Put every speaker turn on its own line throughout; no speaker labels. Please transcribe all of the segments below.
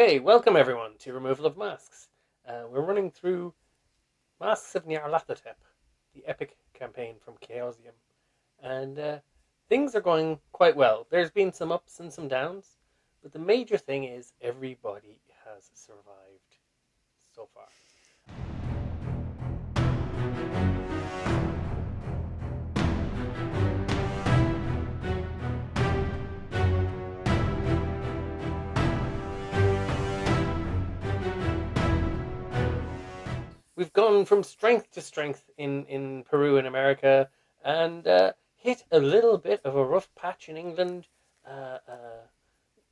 Okay, welcome everyone to Removal of Masks. We're running through Masks of Nyarlathotep, the epic campaign from Chaosium, and things are going quite well. There's been some ups and some downs, but the major thing is everybody has survived so far. We've gone from strength to strength in Peru and America, and hit a little bit of a rough patch in England.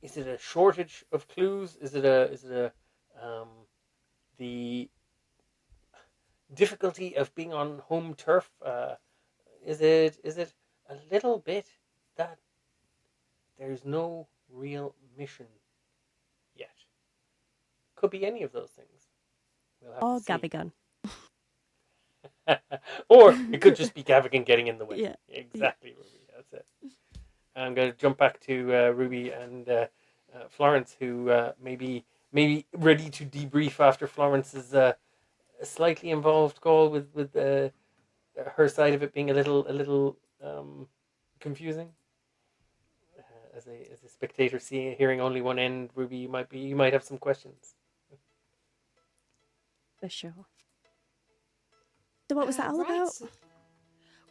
Is it a shortage of clues? Is it the difficulty of being on home turf? Is it a little bit that there's no real mission yet? Could be any of those things. We'll have to see.
Gavigan.
Or it could just be Gavigan getting in the way.
Yeah.
Exactly, Ruby. That's it. I'm going to jump back to Ruby and Florence, who may be ready to debrief after Florence's slightly involved call with her side of it being a little confusing. As a spectator, hearing only one end, Ruby, you might have some questions.
For sure. So what was that all about?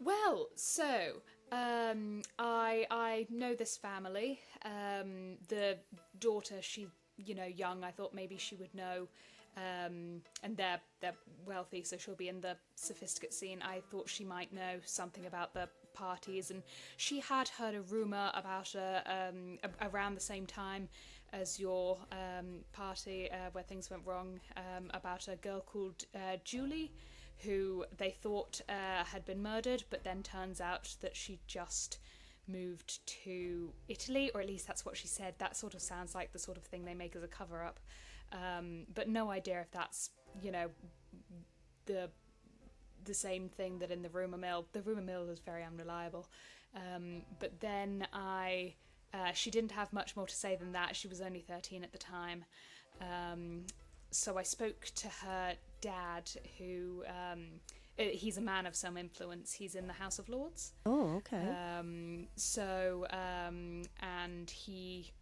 Well, so I know this family. The daughter, she young. I thought maybe she would know, and they're wealthy, so she'll be in the sophisticate scene. I thought she might know something about the parties, and she had heard a rumor about around the same time as your party where things went wrong, about a girl called Julie, who they thought had been murdered, but then turns out that she just moved to Italy, or at least that's what she said. That sort of sounds like the sort of thing they make as a cover-up. But no idea if that's, the same thing that in the rumour mill. The rumour mill is very unreliable. But then she didn't have much more to say than that. She was only 13 at the time. So I spoke to her dad, who he's a man of some influence. He's in the House of Lords.
Oh, okay.
And he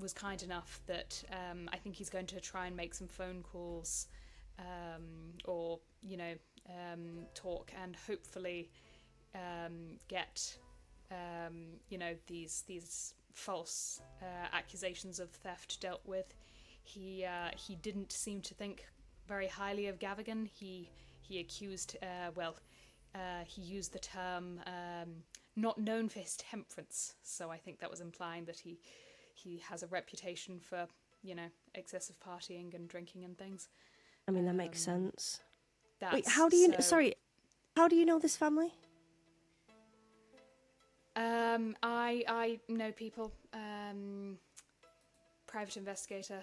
was kind enough that I think he's going to try and make some phone calls, or talk, and hopefully get these false accusations of theft dealt with. He didn't seem to think very highly of Gavigan. He accused, he used the term not known for his temperance, so I think that was implying that he has a reputation for, excessive partying and drinking and things.
I mean, that makes sense. Wait, how do you know this family?
I know people. Private Investigator.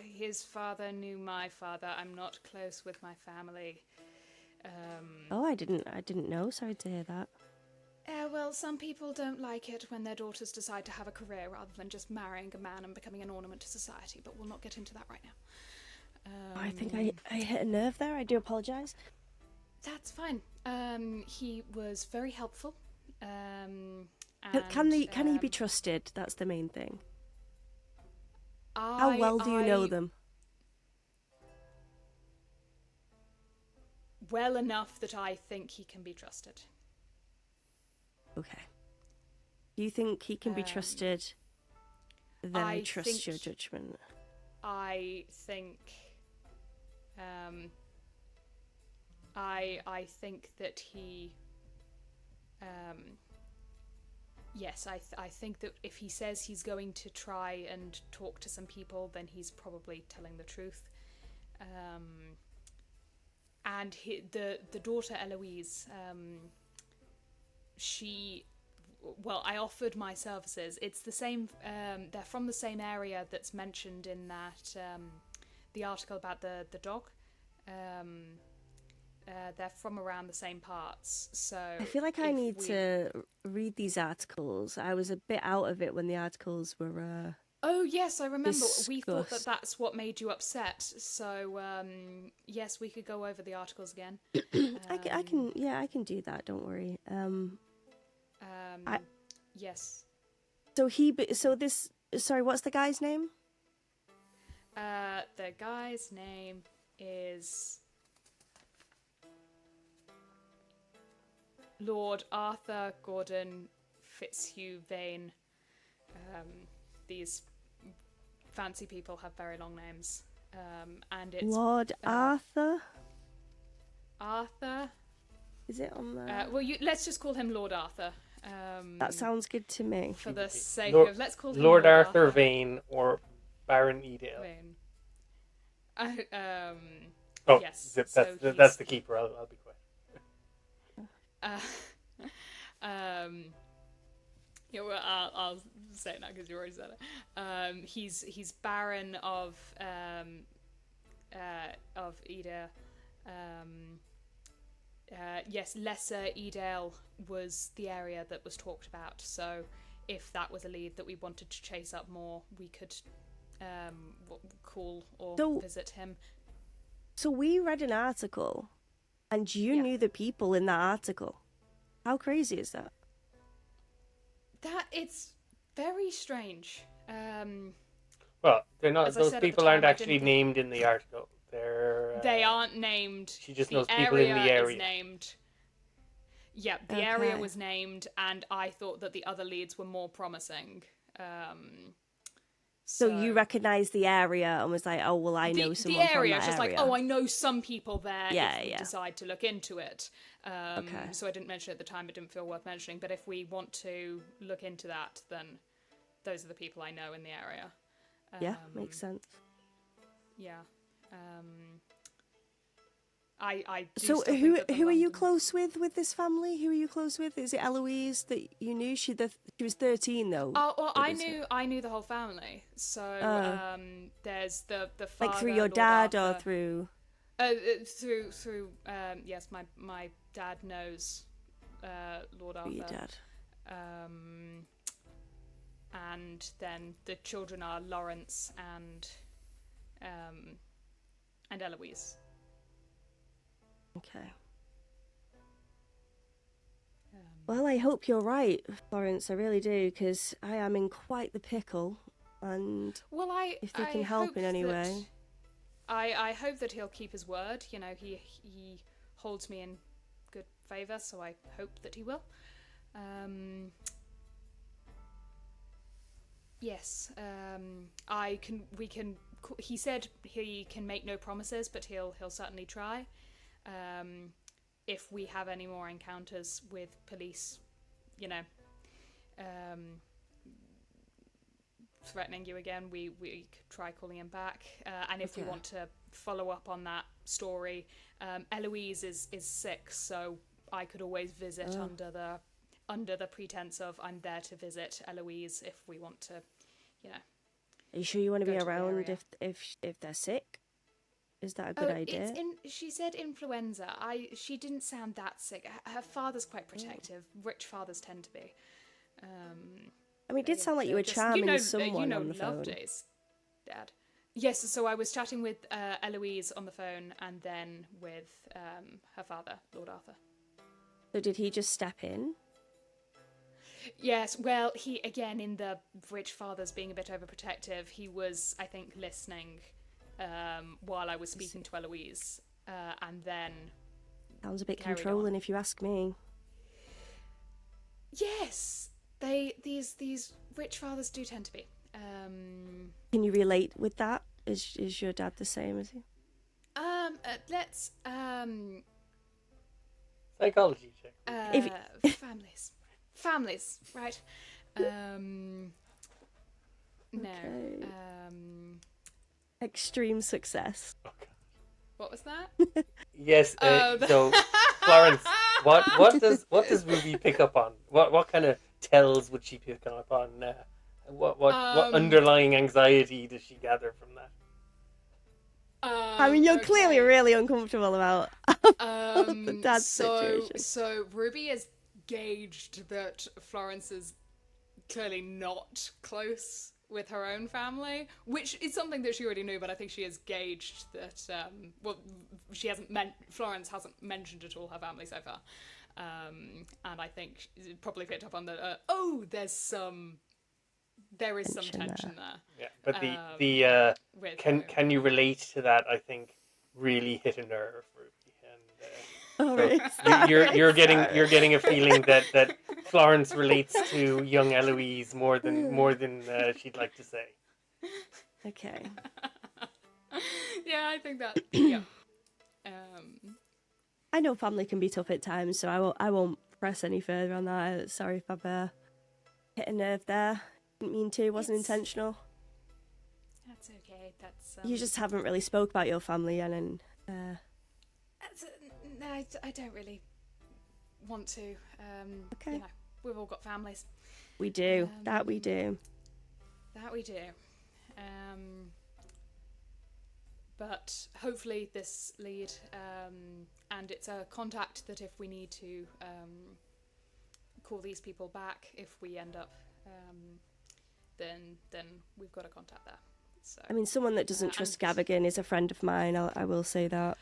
His father knew my father. I'm not close with my family.
I didn't know. Sorry to hear that.
Well, some people don't like it when their daughters decide to have a career rather than just marrying a man and becoming an ornament to society, but we'll not get into that right now.
I think I hit a nerve there. I do apologise.
That's fine. He was very helpful.
Can he be trusted? That's the main thing. How well do you know them?
Well enough that I think he can be trusted.
Okay. Do you think he can be trusted? Then I trust your judgment.
I think. I think that he. Yes, I think that if he says he's going to try and talk to some people, then he's probably telling the truth. And the daughter Eloise, I offered my services. It's the same. They're from the same area that's mentioned in that the article about the dog. They're from around the same parts, so
I feel like I need to read these articles. I was a bit out of it when the articles were
Oh yes, I remember. We thought that
Discussed.
that's what made you upset. So yes, we could go over the articles again.
I can do that. Don't worry. I-
Yes.
Sorry, what's the guy's name?
The guy's name is Lord Arthur Gordon Fitzhugh Vane. These fancy people have very long names. And it's
Lord Arthur.
Arthur.
Is it on there?
Let's just call him Lord Arthur.
That sounds good to me.
For the sake
Lord-
of, let's call him
Lord Arthur Vane or Baron Edale.
Vane.
Oh,
yes.
Zip,
so
that's the keeper. I'll be quiet.
Yeah, well, I'll say it now because you already said it. He's Baron of Eda. Yes, Lesser Edale was the area that was talked about. So, if that was a lead that we wanted to chase up more, we could call or visit him.
So we read an article, and you knew the people in that article. How crazy is that?
That it's very strange.
Well, they're not.
As I
Those
said at the
people
time,
aren't
I
actually
didn't-
named in the article.
They aren't named.
She just
the
knows people in the area.
Is named. Yeah, the area was named, and I thought that the other leads were more promising.
So you recognised the area and was like, oh, well, I know someone
the area.
from that
It's just
area.
like, oh, I know some people there.
Yeah,
if we
yeah.
decide to look into it.
Okay.
So I didn't mention it at the time. It didn't feel worth mentioning. But if we want to look into that, then those are the people I know in the area.
Yeah, makes sense.
Yeah. I do
So
still think that the
who are you
London-
close with this family? Who are you close with? Is it Eloise that you knew? She was 13 though.
Oh well, I knew the whole family. So there's the father,
Like through your
Lord
dad or
Arthur.
through?
Through yes, my dad knows Lord Arthur.
Your dad.
And then the children are Lawrence and Eloise.
Okay. Well, I hope you're right, Florence. I really do, because I am in quite the pickle, and
Well,
if they can
I
help
hope
in any
that-
way.
I hope that he'll keep his word. You know, he holds me in good favour, so I hope that he will. Yes, he said he can make no promises, but he'll certainly try. If we have any more encounters with police, you know, threatening you again, we could try calling him back. And if we want to follow up on that story, Eloise is sick, so I could always visit under the pretense of I'm there to visit Eloise if we want to, you know.
Are you sure you want to
go
be
to the
around
area.
if they're sick? Is that a good idea?
She said influenza. She didn't sound that sick. Her father's quite protective. Rich fathers tend to be.
I mean, it did sound like you were charming someone on the phone.
Lovedays, Dad. Yes, so I was chatting with Eloise on the phone and then with her father, Lord Arthur.
So did he just step in?
Yes, well, he, again, in the rich fathers being a bit overprotective, he was, I think, listening while I was speaking to Eloise, and then...
Sounds a bit
carried
controlling,
on.
if you ask me.
Yes, these rich fathers do tend to be.
Can you relate with that? Is your dad the same as you?
Let's
Psychology check.
families, right? No.
Okay. Extreme success.
Oh, God.
What was that?
Yes. So, Florence, what does Ruby pick up on? What kind of tells would she pick up on? What underlying anxiety does she gather from that?
I mean, you're clearly really uncomfortable about the dad's situation.
So Ruby has gauged that Florence is clearly not close with her own family, which is something that she already knew, but I think she has gauged that, Florence hasn't mentioned at all her family so far. And I think she probably picked up on that, there is some tension there.
Yeah, but can you relate to that? I think really hit a nerve, Ruby, and you're getting a feeling that Florence relates to young Eloise more than she'd like to say.
Okay.
Yeah, I think that. Yeah.
I know family can be tough at times, so I won't press any further on that. Sorry if I've hit a nerve there. Didn't mean to. Wasn't intentional.
That's okay. That's.
You just haven't really spoke about your family yet, and.
No, I don't really want to.
Okay.
You know, we've all got families.
We do. That we do.
That we do. But hopefully this lead, and it's a contact that if we need to call these people back, if we end up, then we've got a contact there. So,
I mean, someone that doesn't trust Gavigan is a friend of mine. I will say that.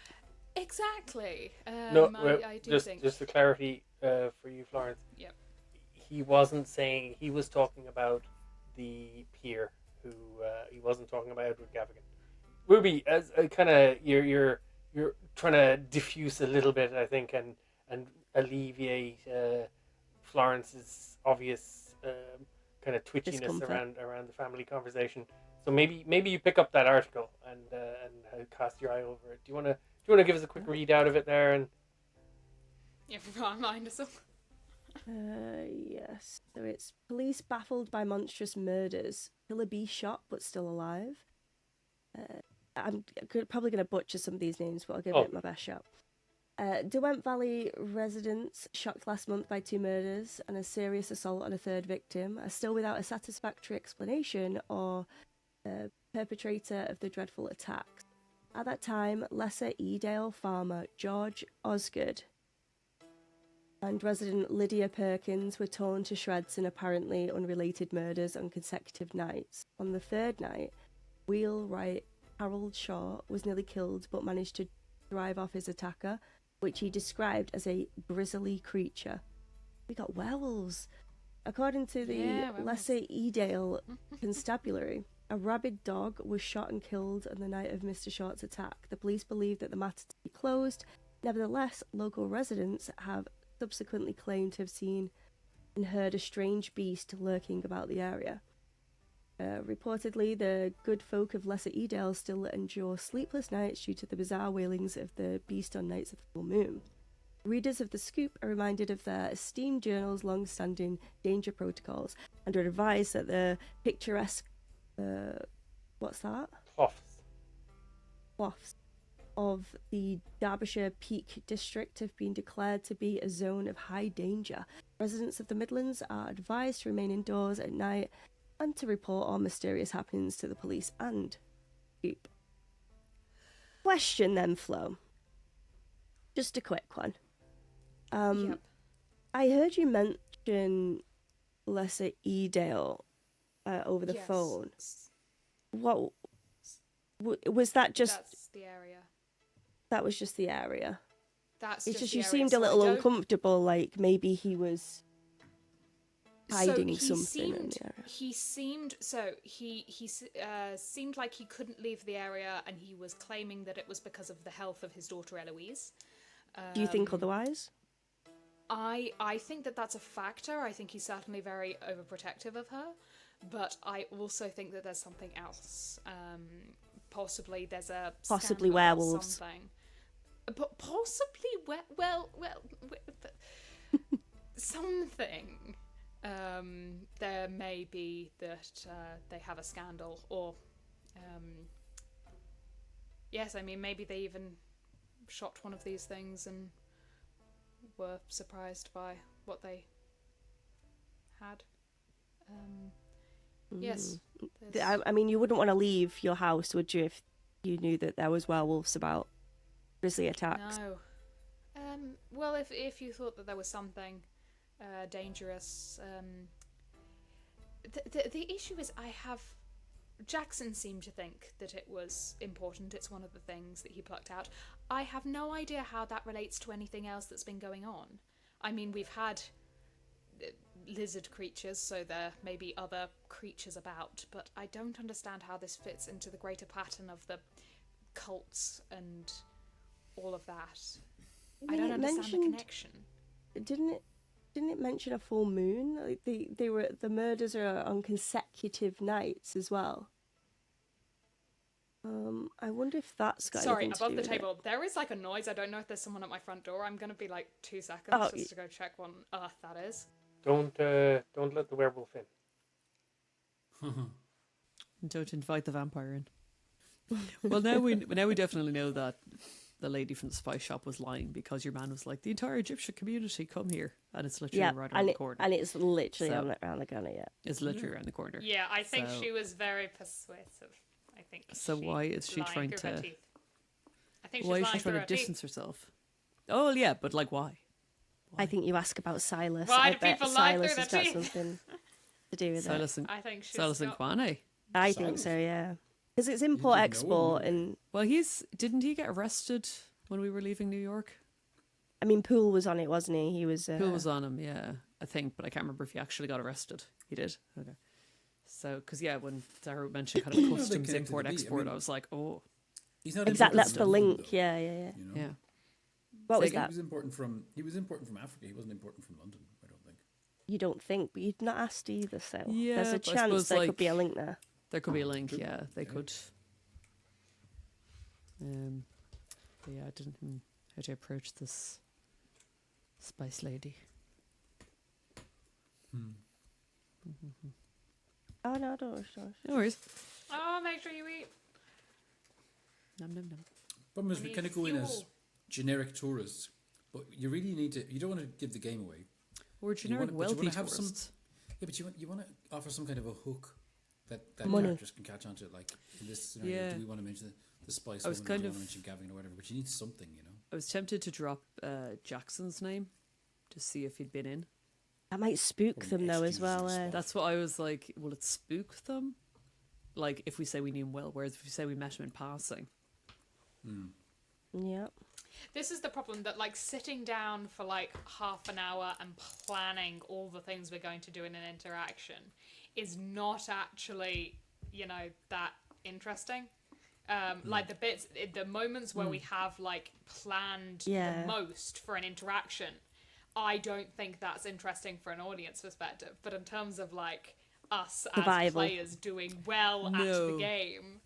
Exactly.
I
do think.
Just for clarity for you, Florence.
Yep.
He wasn't saying, he was talking about the peer who he wasn't talking about Edward Gavigan. Ruby, as kind of you're trying to diffuse a little bit, I think, and alleviate Florence's obvious kind of twitchiness around the family conversation. So maybe you pick up that article and cast your eye over it. Do you want to give us a quick read out of it there? And
yeah, remind us of.
Yes. So it's police baffled by monstrous murders. Killer bee shot but still alive. I'm probably going to butcher some of these names, but I'll give it my best shot. Derwent Valley residents shocked last month by 2 murders and a serious assault on a 3rd victim are still without a satisfactory explanation or perpetrator of the dreadful attacks. At that time, Lesser Edale farmer George Osgood and resident Lydia Perkins were torn to shreds in apparently unrelated murders on consecutive nights. On the 3rd night, wheelwright Harold Shaw was nearly killed but managed to drive off his attacker, which he described as a grisly creature. We got werewolves. According to the Lesser Edale Constabulary, a rabid dog was shot and killed on the night of Mr. Short's attack. The police believe that the matter to be closed. Nevertheless, local residents have subsequently claimed to have seen and heard a strange beast lurking about the area. Reportedly, the good folk of Lesser Edale still endure sleepless nights due to the bizarre wailings of the beast on nights of the full moon. Readers of The Scoop are reminded of their esteemed journal's long-standing danger protocols and are advised that the picturesque... what's that? Cloths of the Derbyshire Peak District have been declared to be a zone of high danger. Residents of the Midlands are advised to remain indoors at night and to report all mysterious happenings to the police and Scoop. Question then, Flo. Just a quick one. I heard you mention Lesser Edale over the phone. What was that?
That's the area.
That was just the area.
It's
just you seemed a little uncomfortable, like maybe he was hiding something in the area.
He seemed seemed like he couldn't leave the area, and he was claiming that it was because of the health of his daughter Eloise.
Do you think otherwise?
I think that that's a factor. I think he's certainly very overprotective of her, but I also think that there's something else. Possibly there's a
possibly werewolves.
Something. But possibly something. There may be that they have a scandal, or yes, I mean maybe they even shot one of these things and were surprised by what they had. Yes.
I mean, you wouldn't want to leave your house, would you, if you knew that there was werewolves about, grisly attacks?
No. Well, if you thought that there was something dangerous, the issue is I have Jackson seemed to think that it was important. It's one of the things that he plucked out. I have no idea how that relates to anything else that's been going on. I mean, we've had lizard creatures, so there may be other creatures about, but I don't understand how this fits into the greater pattern of the cults and all of that. I don't understand the connection.
Didn't it mention a full moon? Like the murders are on consecutive nights as well. I wonder if that's got
Sorry,
anything to
above
do
the
with
table, there is like a noise. I don't know if there's someone at my front door. I'm gonna be like 2 seconds just to go check what on earth that is.
Don't let the werewolf in.
Don't invite the vampire in. Well, now we definitely know that the lady from the spice shop was lying, because your man was like, the entire Egyptian community come here, and it's literally right around the corner.
And it's literally around the corner. Yeah,
it's literally around the corner.
Yeah, I think she was very persuasive. I think.
So why is she trying to?
I think
why is she trying to distance herself? Oh yeah, but like why?
I think you ask about Silas.
Why
I
do
bet
people lie
Silas
through
has
their
got
teeth?
something to do with
Silas
it.
and
I think she's
Silas and Kwane.
I think so. Yeah, because it's import export, and
well, didn't he get arrested when we were leaving New York?
I mean, Poole was on it, wasn't he? He was.
Poole was on him, yeah, I think, but I can't remember if he actually got arrested. He did. Okay. So, because when Sarah mentioned kind of customs import export, I was like, oh,
he's not
exactly. That's the link.
Though,
yeah.
you know?
Yeah.
What was that?
He was importing from Africa. He wasn't importing from London, I don't think.
You don't think, but you'd not asked either. So
yeah,
there's a chance there could be a link there.
There could be a link. Yeah, they could. But yeah, I didn't know how to approach this spice lady.
Oh no, don't.
No worries.
Oh, make sure you eat.
Nom nom nom.
Problem is, we kind of go in as generic tourists, but you really need to. You don't want to give the game away.
Or generic wealthy tourists.
But you want to offer some kind of a hook that
Money.
characters can catch onto. Like in this scenario, do we want to mention the spice?
I was
woman,
kind
do we
of
want to mention Gavin or whatever. But you need something, you know.
I was tempted to drop Jackson's name to see if he'd been in.
That might spook them though as well.
That's what I was like. Will it spook them? Like if we say we knew him well, whereas if we say we met him in passing.
Yep.
This is the problem, that like sitting down for like half an hour and planning all the things we're going to do in an interaction is not actually, that interesting. Like the moments where we have like planned the most for an interaction, I don't think that's interesting for an audience perspective. But in terms of like us as players doing well at the game,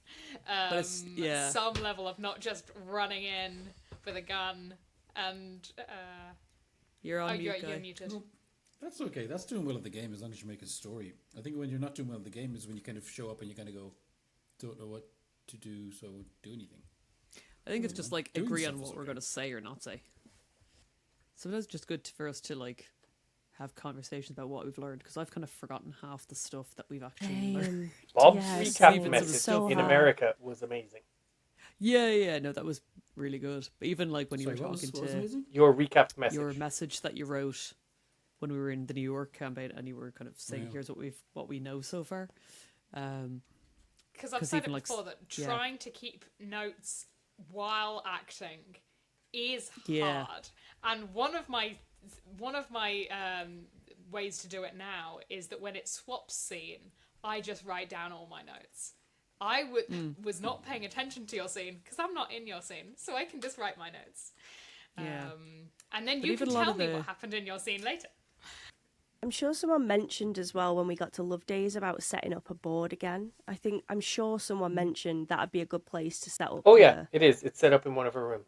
some level of not just running in with a gun and
you're on mute,
you're muted.
No, that's okay. That's doing well at the game as long as you make a story. I think when you're not doing well at the game is when you kind of show up and you kind of go, don't know what to do, so I won't do anything.
I think it's just like agree on what we're going to say or not say. Sometimes it's just good for us to like have conversations about what we've learned, because I've kind of forgotten half the stuff that we've actually learned.
Bob's recap message in America was amazing.
Yeah, no, that was really good. But even like when you were talking
to
your recap message,
your message that you wrote when we were in the New York campaign, and you were kind of saying, "Here's what we know so far."
Because I've said it before that trying to keep notes while acting is hard, and one of my ways to do it now is that when it swaps scene, I just write down all my notes. I was not paying attention to your scene because I'm not in your scene, so I can just write my notes. And then you can tell me what happened in your scene later.
I'm sure someone mentioned as well when we got to Love Days about setting up a board again. I'm sure someone mentioned that'd be a good place to set up.
Oh yeah, it is. It's set up in one of her rooms.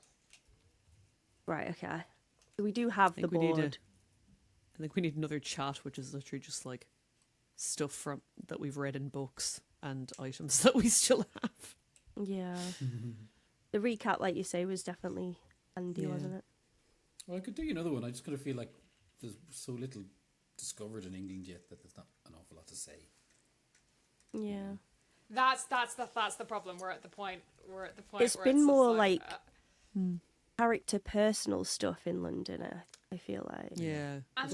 Right, okay. So we do have the board.
I think we need another chat, which is literally just like stuff that we've read in books and items that we still have.
Yeah. The recap, like you say, was definitely handy, wasn't it?
Well, I could do another one. I just kind of feel like there's so little discovered in England yet that there's not an awful lot to say.
Yeah.
That's the problem. We're at the point.
It's
where
been
it's
more like character personal stuff in London, I feel like.
Yeah.
And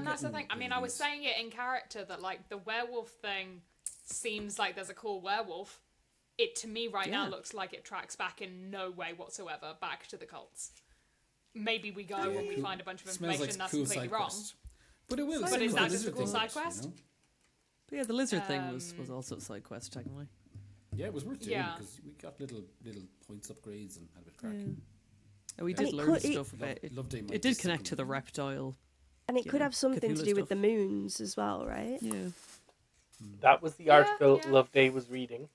that's the thing. I mean, I was saying it in character that like the werewolf thing seems like there's a cool werewolf. It, to me, right now,
Yeah.
looks like it tracks back in no way whatsoever back to the cults. Maybe we go when we find a bunch of
Smells
information
like
that's
cool
completely
side
wrong.
quest. But it will.
But
same
is
with
that
the
just a
lizard
cool
thing
side
was,
quest?
But yeah, the lizard thing was also a side quest, technically.
Yeah, it was worth doing
Yeah.
because we got little points upgrades and had a bit crack.
And we
And
did
it
learn
could-
stuff about it.
Loveday might
It did
just
connect to the
supplement.
reptile.
And it
you
could
know,
have something to
Cthulhu
do with the
stuff.
moons as well, right?
Yeah.
That was the
Yeah,
article
yeah.
Loveday was reading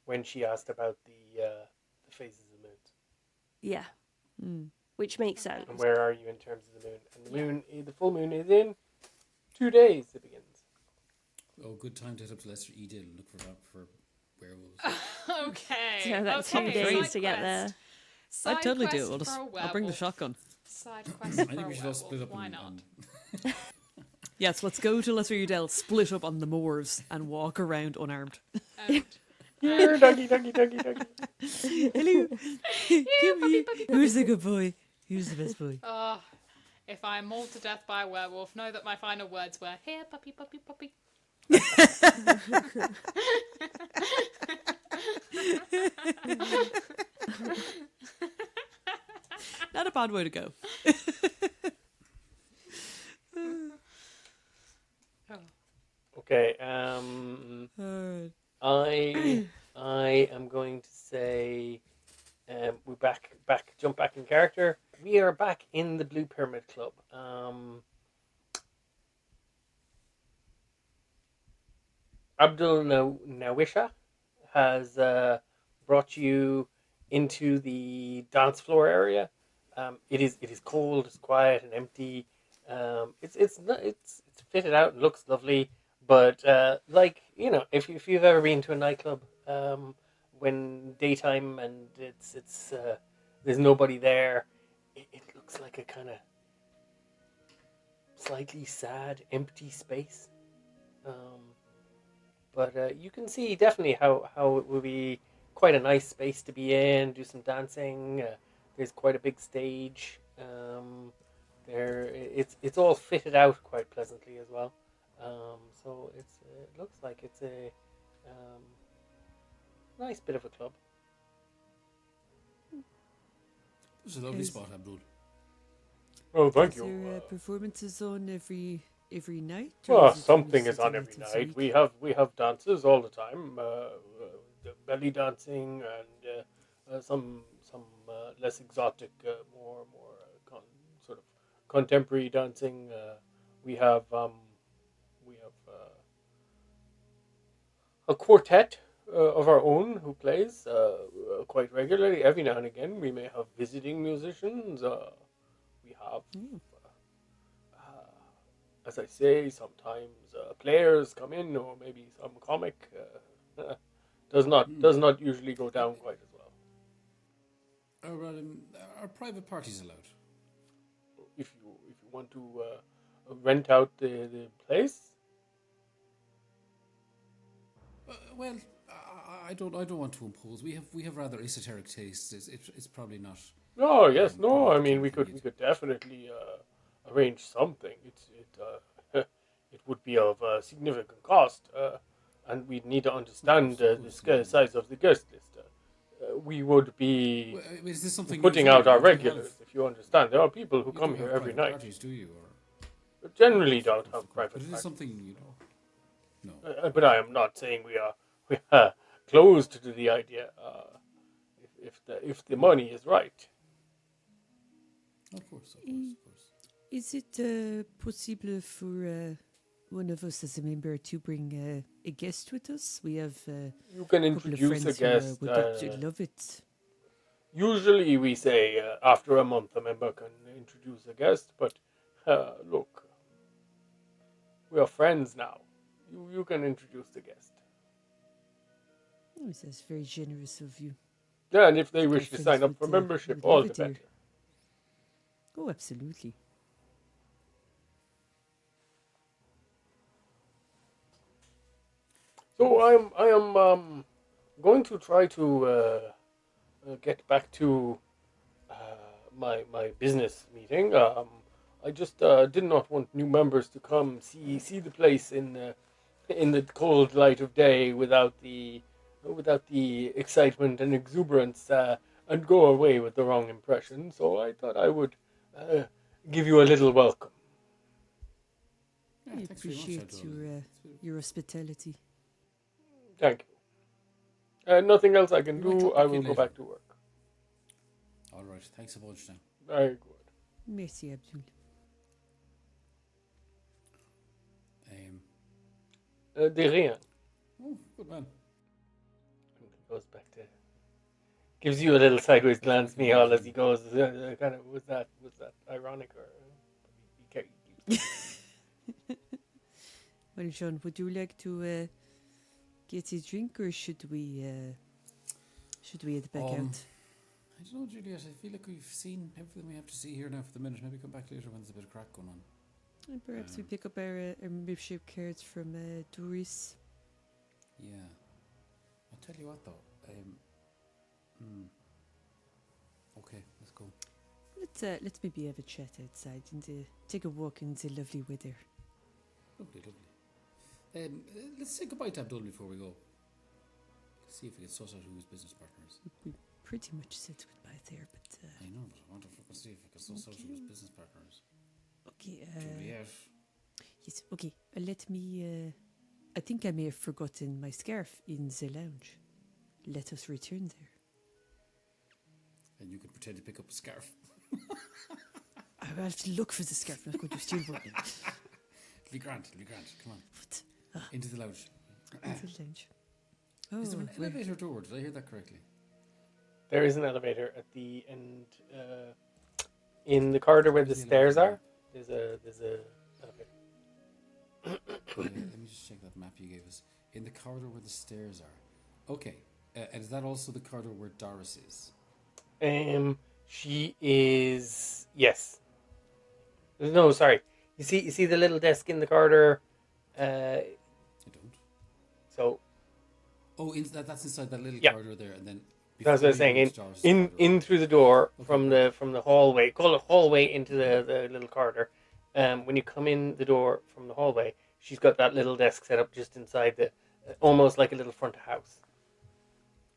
when she asked about the phases of the moons.
Yeah.
Mm.
Which makes sense.
And where are you in terms of the moon? And the moon, the full moon is in 2 days. It begins.
Oh, good time to head up to Leicester Edale and look for werewolves.
Okay.
So that's
okay.
2 days
side
to get
quest.
there.
Side
I'd totally do
quest
it.
for a
I'll bring the
werewolf.
shotgun.
Side quest
I
for
think
a
we should all split
werewolf.
up
Why
and,
not?
Yes, let's go to Lesser Udell, split up on the moors, and walk around unarmed.
Here, doggy, doggy, doggy, doggy.
Hello. Come
puppy,
here.
puppy,
Who's the good boy? Who's the best boy?
Oh, if I am mauled to death by a werewolf, know that my final words were, "Here, puppy, puppy, puppy."
Not a bad way to go.
Okay.
Alright.
I am going to say, we're jump back in character. We are back in the Blue Pyramid Club. Abdul Nawisha has brought you into the dance floor area. It is cold, it's quiet and empty. It's fitted out and looks lovely, but like, you know, if you've ever been to a nightclub when daytime and it's there's nobody there, it looks like a kind of slightly sad, empty space. But you can see definitely how it would be quite a nice space to be in, do some dancing. There's quite a big stage. It's all fitted out quite pleasantly as well. So it looks like it's a nice bit of a club.
It's a lovely spot, Abdul.
Oh, thank
Is there performances on every night? or
Well,
is it
something
only
is on
certain
every
nights a
night.
week?
We have dances all the time. Belly dancing and some less exotic, more sort of contemporary dancing. We have a quartet of our own who plays quite regularly. Every now and again, we may have visiting musicians. We have. As I say, sometimes players come in, or maybe some comic. Does not usually go down quite as well.
Are private parties allowed?
If you want to rent out the place,
Well, I don't want to impose. We have rather esoteric tastes. It's probably not.
no, yes, no.
probably
I
not
mean, we
convenient.
could definitely arrange something. It would be of significant cost, and we'd need to understand the size of the guest list. We would be
Well, is this something
putting
you
out our
do? You
regulars, if you understand. There are people who
You
come
don't
here
have
every
private
night.
Parties, do you? Or
Generally don't have private
but it is
parties.
something you know. No.
But I am not saying we are closed to the idea. If the money is right.
Of course.
Is it possible for one of us as a member to bring a guest with us? We have
You can
a couple of
introduce
friends
a guest.
who would absolutely love it.
Usually we say after a month a member can introduce a guest, but look, we are friends now. You can introduce the guest.
Oh, that's very generous of you.
Yeah, and if they
Our
wish to
friends
sign up for
would,
membership,
would
all
love
the
it here.
better.
Oh, absolutely.
So I am going to try to get back to my business meeting. I just did not want new members to come see the place in in the cold light of day without the excitement and exuberance, and go away with the wrong impression. So I thought I would give you a little welcome.
Yeah,
I
thanks very much,
appreciate
Abdul.
your hospitality.
Thank you. Nothing else I can
We might
do.
drop
I
back
will
in
go
later.
back to work.
All right, thanks a bunch now.
Very good.
Merci, Abdul.
De rien.
Oh, good man.
He goes back to. Gives you a little sideways glance, Mihal, as he goes. Kind of was that ironic or?
Well, John, would you like to get a drink, or should we head back out?
I don't know, Juliet. I feel like we've seen everything we have to see here now for the minute. Maybe come back later when there's a bit of crack going on.
And perhaps we pick up our membership cards from Doris.
Yeah. I'll tell you what, though. Okay, let's go.
Let's maybe have a chat outside and take a walk in the lovely weather.
Lovely, lovely. Let's say goodbye to Abdul before we go. See if we can suss out who his business partner is.
We pretty much said goodbye there, but
I know, but I want to fucking see if we can suss out who his business partner is.
okay.
Juliet.
Yes. Okay. Let me. I think I may have forgotten my scarf in the lounge. Let us return there.
And you can pretend to pick up a scarf.
I will have to look for the scarf. I'm not going to steal one.
It'll be grand. Come on.
But,
Into the lounge.
Into the lounge. Oh,
Is there an elevator door? Did I hear that correctly?
There is an elevator at the end, in the corridor where the stairs are. There's a elevator.
Let me just check that map you gave us. In the corridor where the stairs are. Okay. And is that also the corridor where Doris is?
She is, yes. No, sorry. You see the little desk in the corridor.
I don't.
So.
Oh, that's inside that little corridor there, and then.
That's what I was saying. In through the door from the hallway. Call it hallway into the little corridor. When you come in the door from the hallway, she's got that little desk set up just inside the, almost like a little front of house.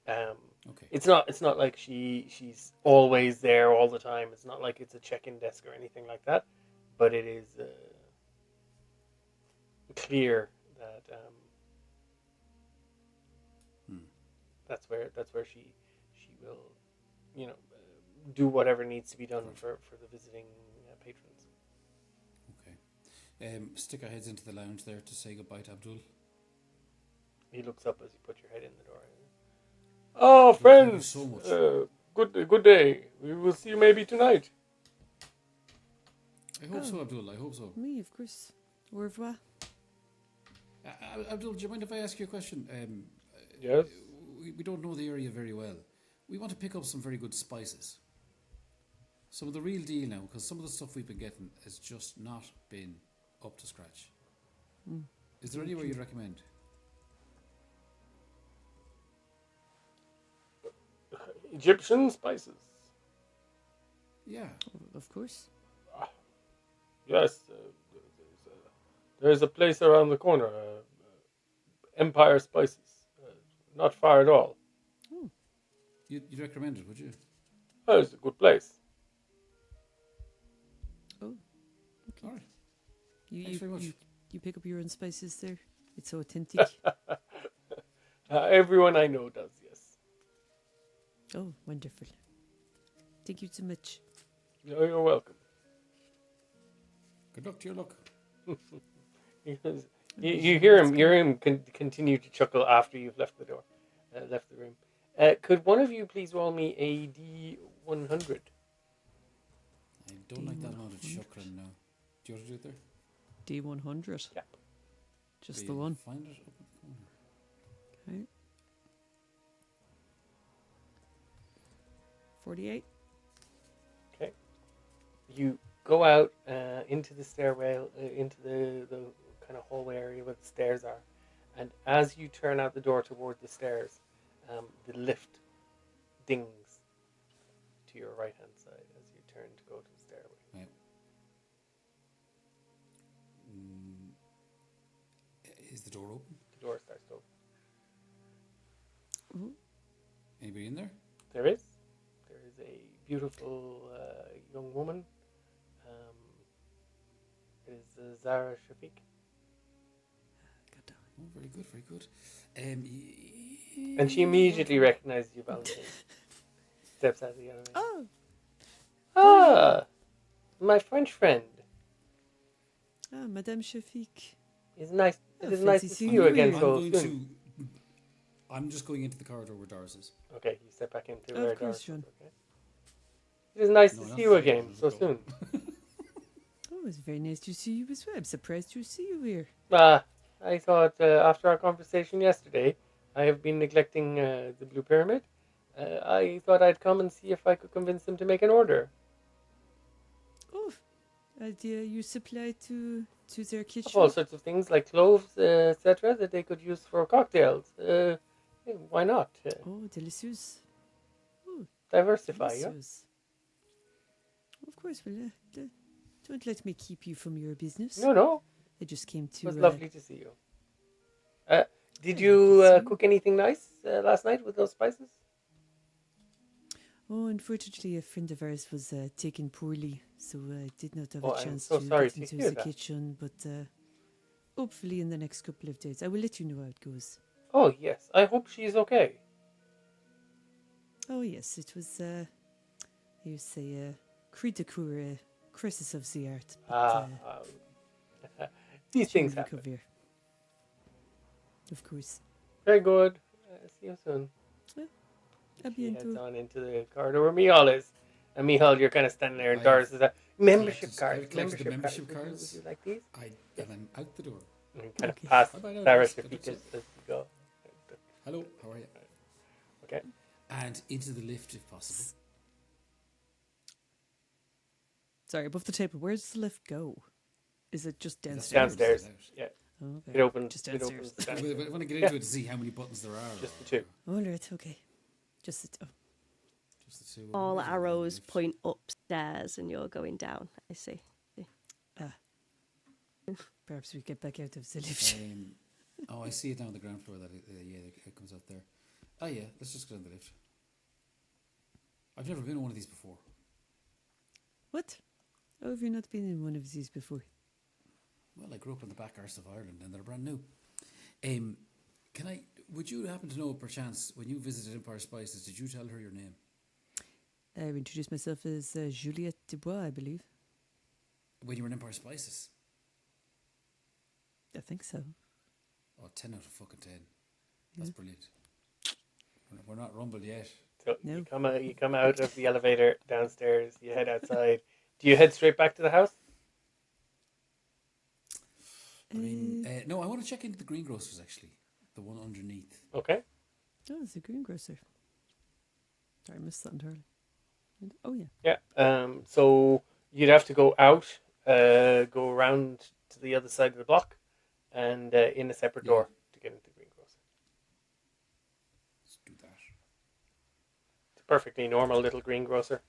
Okay.
It's not like she's always there all the time. It's not like it's a check-in desk or anything like that. But it is clear that that's where she will, do whatever needs to be done for the visiting patrons.
Okay. Stick our heads into the lounge there to say goodbye to Abdul.
He looks up as you put your head in the door. Oh, friends!
Thank you so much.
Good day. We will see you maybe tonight.
I hope so, Abdul. I hope so.
Me, of course. Au revoir.
Abdul, do you mind if I ask you a question?
Yes?
We don't know the area very well. We want to pick up some very good spices. Some of the real deal now, because some of the stuff we've been getting has just not been up to scratch. Is there anywhere you'd recommend?
Egyptian spices.
Yeah.
Of course.
Yes. There's a place around the corner. Empire Spices. Not far at all.
You'd recommend it, would you?
Oh, it's a good place.
Oh. Okay.
All right.
Thanks
very much.
You pick up your own spices there. It's so authentic.
Everyone I know does, yes.
Oh, wonderful. Thank you so much.
You're welcome.
Good luck to your luck.
You hear him continue to chuckle after you've left the room. Could one of you please roll me a D100?
I don't like that amount of chuckling now. Do you want to do it there?
D100.
Yeah.
Just the one.
Find it up in the corner.
Okay. 48.
Okay. You go out into the stairwell, into the kind of hallway area where the stairs are, and as you turn out the door toward the stairs, the lift dings to your right hand side as you turn to go to the stairway.
Right. Is the door open?
The door starts to open.
Anybody in there?
There is a beautiful young woman. It is Zara Shafiq.
Oh, very good, very good.
And she immediately recognizes you, Valentine. Steps out of the elevator.
Oh,
Ah, my French friend.
Ah, Madame Shafiq.
It's nice. It
Oh,
is nice
fancy
to see
seeing
you
you
again
here.
so soon.
I'm just going into the corridor where Doris is.
Okay, you step back into
Of
where
course,
Doris is.
John.
Okay. It is nice
No,
to
not
see you
for
again
you,
so
just
soon.
Oh, it's very nice to see you as well. I'm surprised to see you here.
I thought after our conversation yesterday, I have been neglecting the Blue Pyramid. I thought I'd come and see if I could convince them to make an order
Oh, you supply to their kitchen?
of all sorts of things like cloves, etc., that they could use for cocktails. Why not?
Oh, delicious.
Diversify, yeah?
Delicious. Of course, well, don't let me keep you from your business.
No.
I just came to...
It was lovely to see you. Did
Yeah,
you
lovely to see you.
cook anything nice last night with those spices?
Oh, unfortunately, a friend of ours was taken poorly, so I did not have
Oh,
a
I'm
chance
so
to
sorry
get
to
into
hear
the
that.
kitchen, but hopefully in the next couple of days. I will let you know how it goes.
Oh, yes. I hope she's okay.
Oh, yes, it was, you say, cri de coeur, a crisis of the art. But,
These
she
things
will
happen.
recover. Of course.
Very good. See you soon.
A
She heads
bientôt.
on into the corridor where Michal is. And Michal, you're kind of standing there, and Doris is membership
I've
cards.
collected the
Membership
membership
cards.
cards.
Would you like these?
And I'm out the door.
And you kind
Okay.
of pass
Bye-bye now,
Sarah
Doris.
Shafiq
Good
as you go.
Hello, how are you?
Okay.
And into the lift if possible.
Sorry, above the table, where does the lift go? Is it just
That's
downstairs?
Downstairs. Yeah.
Oh, okay.
It opens.
Just
It
downstairs.
opens
I want to get into it to see how many buttons there are.
Just the two.
All right, okay. Just
Just the two.
all
Where's the
arrows
lift?
point upstairs and you're going down. I see.
perhaps we get back out of the lift.
I see it down on the ground floor. That it comes out there. Oh yeah, let's just go down the lift. I've never been on one of these before.
What? Oh, have you not been in one of these before?
Well, I grew up in the back arse of Ireland, and they're brand new. Would you happen to know, perchance, when you visited Empire Spices, did you tell her your name?
I introduced myself as Juliette Dubois, I believe.
When you were in Empire Spices?
I think so.
Oh, 10 out of fucking 10. That's brilliant. We're not rumbled yet.
So
No.
you come out of the elevator downstairs. You head outside. Do you head straight back to the house?
No, I want to check into the greengrocers, actually. The one underneath.
Okay.
Oh, it's a greengrocer. Sorry, I missed that entirely. Oh, yeah.
Yeah. So you'd have to go out, go around to the other side of the block, and in a separate door to get into the greengrocer.
Let's do that.
It's a perfectly normal little greengrocer.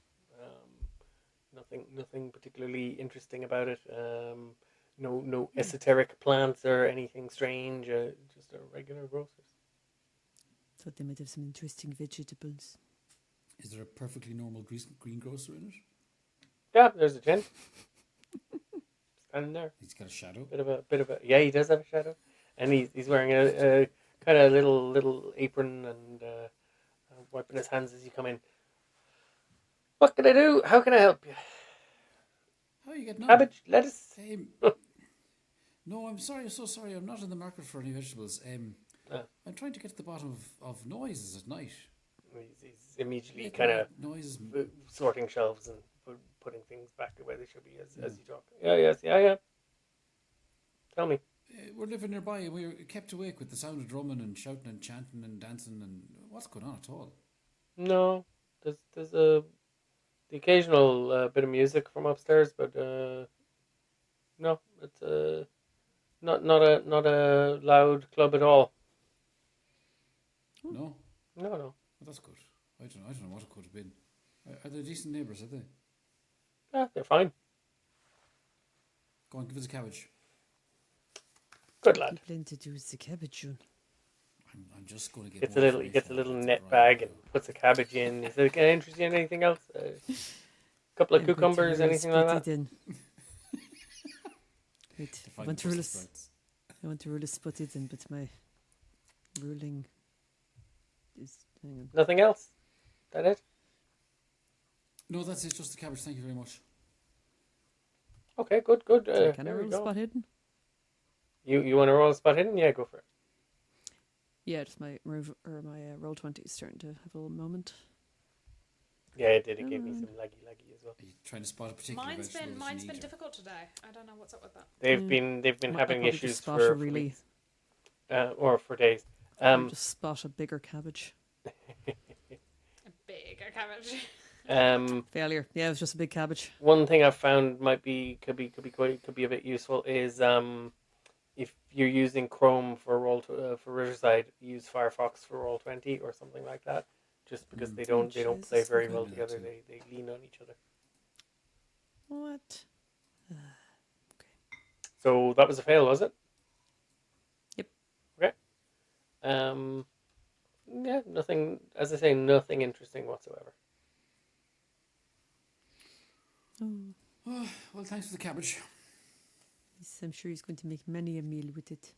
Nothing particularly interesting about it. No esoteric plants or anything strange. Just a regular grocer.
Thought they might have some interesting vegetables.
Is there a perfectly normal greengrocer in it?
Yeah, there's a gent standing there.
He's got a shadow.
Bit of a. Yeah, he does have a shadow, and he's wearing a kind of little apron and wiping his hands as you come in. What can I do? How can I help you?
How are you getting on?
Cabbage, lettuce.
No, I'm sorry. I'm so sorry. I'm not in the market for any vegetables. I'm trying to get to the bottom of noises at night.
He's immediately kind of
noises.
sorting shelves and putting things back the way they should be as you talk. Yeah. Tell me.
We're living nearby and we're kept awake with the sound of drumming and shouting and chanting and dancing and what's going on at all?
No, there's the occasional bit of music from upstairs, but no, it's not a loud club at all.
No.
No.
Well, that's good. I don't know what it could have been. Are they decent neighbours? Are they?
Yeah, they're fine.
Go on, give us a cabbage.
Good lad.
People in to do is the cabbage, June.
I'm just going to get
Gets
more
he gets a
information
little
on it
net
tomorrow.
bag and puts a cabbage in. He said, "Can I interest you in anything else? A couple of
I'm going to
cucumbers,
roll a
anything like
spot
that?"
it in. Wait,
To
I
find
want
the
to roll a,
Brussels sprouts.
I want to roll a spot it in, but my ruling is... Hang on.
Nothing else. That it?
No, that's it. Just the cabbage. Thank you very much.
Okay, good.
So can I
There we
roll a
go.
spot hidden?
You want to roll a spot hidden? Yeah, go for it.
Yeah, just my roll 20 is starting to have a little moment.
Yeah, it did. It gave me some laggy as well.
Are you trying to spot a particular
Mine's
vegetable
been
that you need, or-
difficult today. I don't know what's up with that.
They've
Mm.
been
I
having
probably just
issues
spot
for
a really,
weeks, or for days.
or just spot a bigger cabbage.
A big cabbage.
Failure. Yeah, it was just a big cabbage.
One thing I've found could be a bit useful is if you're using Chrome for for Riverside, use Firefox for Roll20 or something like that. Just because they don't play
Jesus.
very
Okay.
well
Do that
together,
too.
they lean on each other.
What?
So that was a fail, was it?
Yep.
Okay. Yeah, nothing. As I say, nothing interesting whatsoever.
Oh,
Oh, well, thanks for the cabbage.
yes, I'm sure he's going to make many a meal with it.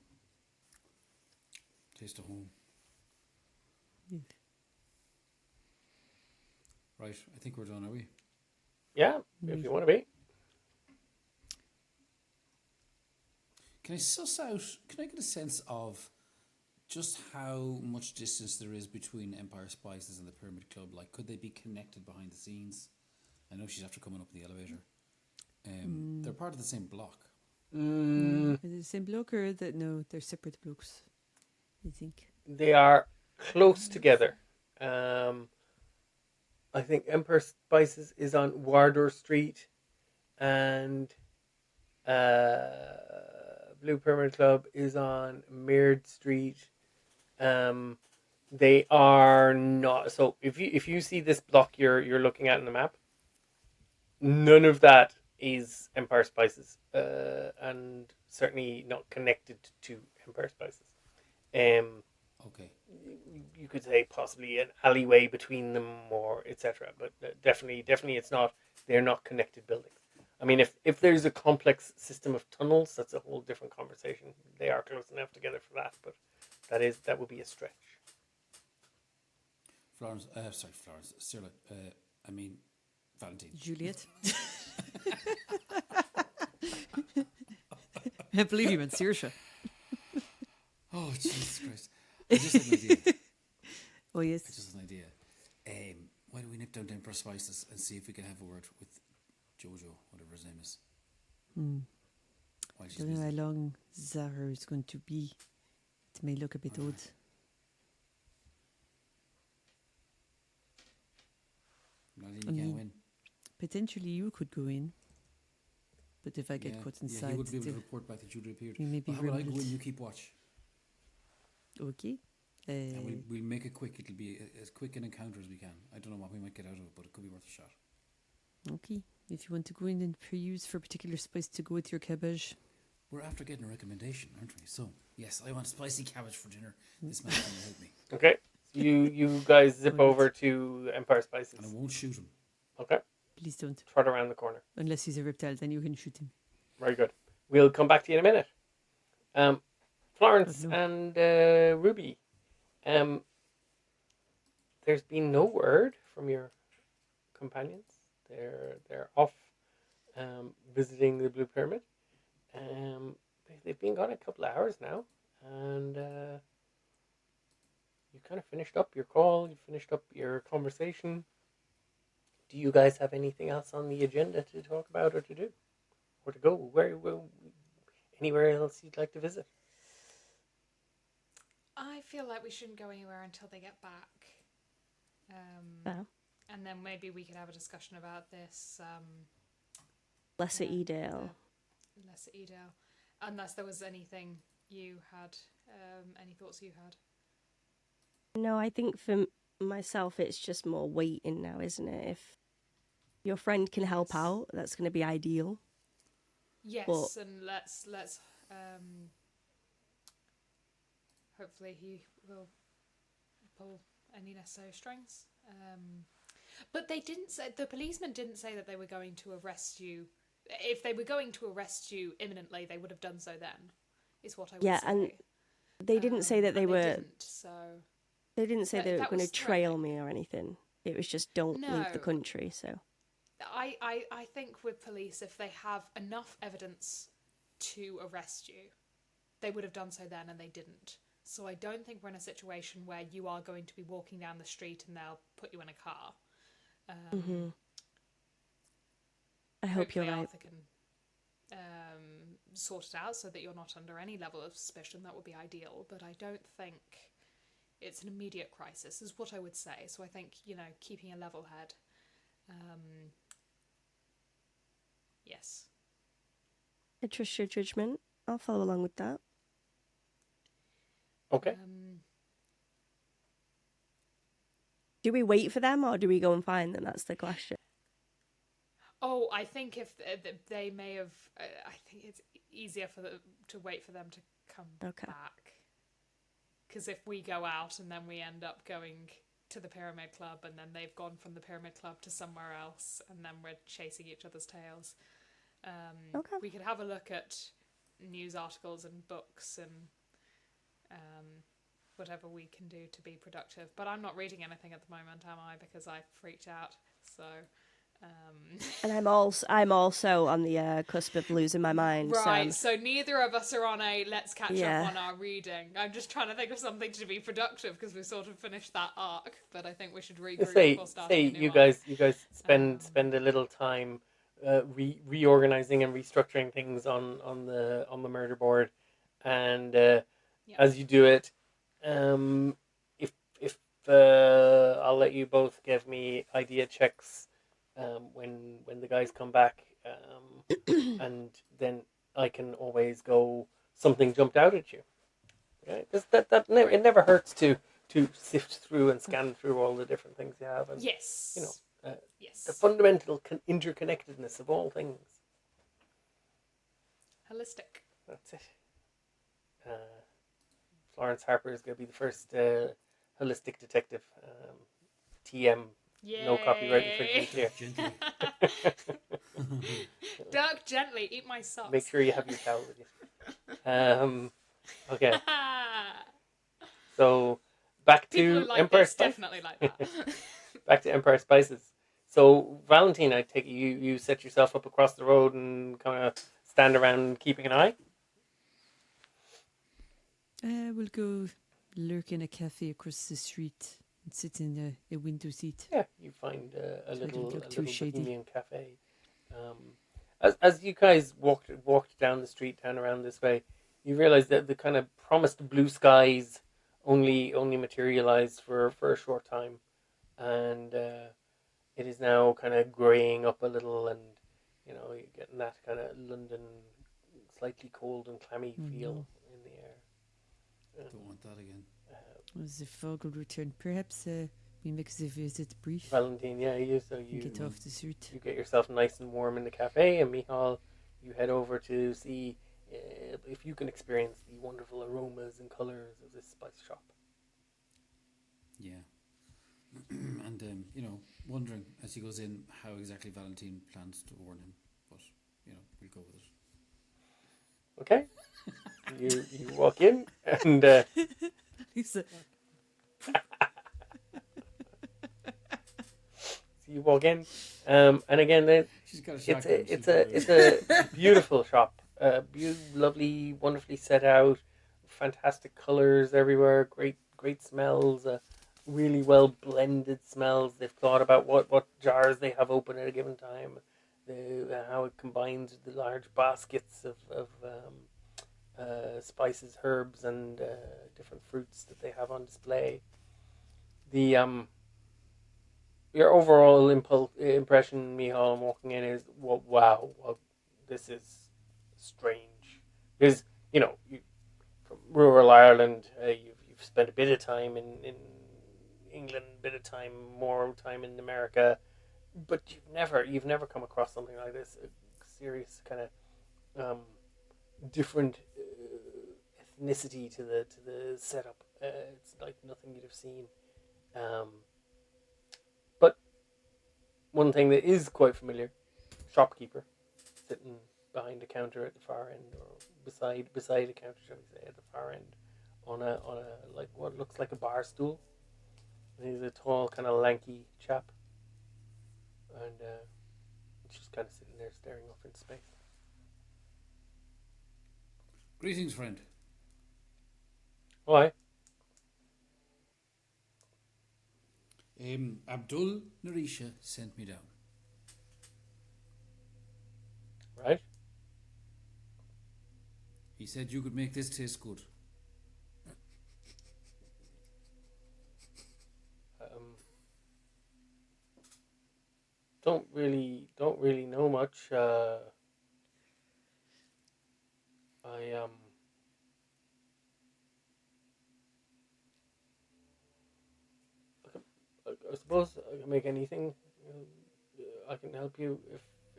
Taste of home.
Yeah.
Right, I think we're done, are we?
Yeah, if you want to be.
Can I get a sense of just how much distance there is between Empire Spices and the Pyramid Club? Like, could they be connected behind the scenes? I know she's after coming up the elevator. They're part of the same block.
Mm,
Is it the same bloke or that? No, they're separate blokes. I think.
they are close together. I think Empire Spices is on Wardour Street, and Blue Pyramid Club is on Meard Street. They are not. So if you see this block you're looking at in the map, none of that is Empire Spices, and certainly not connected to Empire Spices.
Okay.
You could say possibly an alleyway between them, or etc. But definitely, it's not. They're not connected buildings. I mean, if there's a complex system of tunnels, that's a whole different conversation. They are close enough together for that, but that would be a stretch.
Florence, Saorla, Valentine.
Juliet. I believe you meant Saoirse.
Oh, Jesus Christ. I just had an idea.
Oh yes.
I just had an idea. Why don't we nip down to Emperor Spices and see if we can have a word with Jojo, whatever his name is. While she's
Don't know how
busy.
long Zara is going to be. It may look a bit odd.
Nadine, you can't win.
Potentially you could go in. But if I get caught
Yeah,
inside,
he would be able to
still,
report back that Judy appeared.
we may be
Well, how about I go
rumbled.
in, you keep watch.
Okay.
And we'll make it quick. It'll be as quick an encounter as we can. I don't know what we might get out of it, but it could be worth a shot.
Okay. If you want to go in and peruse for a particular spice to go with your cabbage.
We're after getting a recommendation, aren't we? So, yes, I want spicy cabbage for dinner. This man can help me.
Okay, you guys zip
Right.
over to Empire Spices.
And I won't shoot him.
Okay,
Please don't.
trot around the corner.
Unless he's a reptile, then you can shoot him.
Very good. We'll come back to you in a minute. Florence
Oh, no.
and Ruby. There's been no word from your companions. They're off visiting the Blue Pyramid. They've been gone a couple of hours now, and you kind of finished up your call. You finished up your conversation. Do you guys have anything else on the agenda to talk about or to do, or to go? Where anywhere else you'd like to visit?
I feel like we shouldn't go anywhere until they get back.
Fair.
And then maybe we could have a discussion about this.
Lesser
Yeah,
Edale.
Lesser Edale. Unless there was anything you had, any thoughts you had.
No, I think for myself, it's just more waiting now, isn't it? If your friend can help
Yes.
out, that's going to be ideal.
Yes,
But-
and let's hopefully he will pull any necessary strings. But they didn't say, the policeman didn't say that they were going to arrest you. If they were going to arrest you imminently, they would have done so then, is what I would say.
And they didn't say that they were...
Didn't, so...
They didn't say they were going to trail
threatening
me or anything. It was just don't leave the country, so...
I think with police, if they have enough evidence to arrest you, they would have done so then, and they didn't. So I don't think we're in a situation where you are going to be walking down the street and they'll put you in a car.
I hope you're right.
Arthur can sort it out so that you're not under any level of suspicion. That would be ideal, but I don't think it's an immediate crisis, is what I would say. So I think, keeping a level head. Yes.
I trust your judgment. I'll follow along with that.
Okay.
Do we wait for them or do we go and find them? That's the question.
Oh, I think if they may have... I think it's easier to wait for them to come back. Because if we go out and then we end up going to the Pyramid Club and then they've gone from the Pyramid Club to somewhere else and then we're chasing each other's tails, we could have a look at news articles and books and whatever we can do to be productive. But I'm not reading anything at the moment, am I? Because I freaked out. So...
And I'm also on the cusp of losing my mind.
Right, so neither of us are on a let's catch up on our reading. I'm just trying to think of something to be productive because we sort of finished that arc, but I think we should regroup before starting a new
arc. You guys spend a little time reorganizing and restructuring things on the murder board, and as you do it, if I'll let you both give me idea checks. When the guys come back, and then I can always go, something jumped out at you. Right? Because it never hurts to sift through and scan through all the different things you have. And,
yes.
The fundamental interconnectedness of all things.
Holistic.
That's it. Florence Harper is going to be the first holistic detective. TM.
Yay.
No copyright infringement here.
Gently.
Duck, gently, eat my socks.
Make sure you have your towel with you. Okay. So back to Empire Spices.
Definitely like that.
Back to Empire Spices. So Valentine, I take it you set yourself up across the road and kind of stand around keeping an eye.
We'll go lurk in a cafe across the street. Sit in a window seat.
Yeah, you find a little
shady
bohemian cafe. As you guys walked down the street, down around this way, you realize that the kind of promised blue skies only materialized for a short time, and it is now kind of greying up a little, and you're getting that kind of London slightly cold and clammy feel in the air.
Don't want that again.
As the fog will return, perhaps we make the visit brief.
Valentine, you
get off the street.
You get yourself nice and warm in the cafe, and Michal, you head over to see if you can experience the wonderful aromas and colours of this spice shop.
Yeah. And wondering as he goes in how exactly Valentine plans to warn him, but we'll go with it.
Okay. you walk in and. So you walk in, and again, it's a beautiful shop, lovely, wonderfully set out, fantastic colors everywhere, great smells, really well blended smells. They've thought about what jars they have open at a given time, how it combines the large baskets of spices, herbs, and different fruits that they have on display. Your overall impression, Michal, walking in is, wow, this is strange. Because, you from rural Ireland, you've spent a bit of time in England, a bit of time, more time in America, but you've never come across something like this, a serious kind of different ethnicity to the setup. It's like nothing you'd have seen. But one thing that is quite familiar: shopkeeper sitting behind a counter at the far end, or beside a counter, shall we say, at the far end, on a like what looks like a bar stool. He's a tall, kind of lanky chap, and he's just kind of sitting there staring off into space.
Greetings, friend.
Why?
Abdul Narisha sent me down.
Right?
He said you could make this taste good.
Don't really know much. I suppose I can make anything. I can help you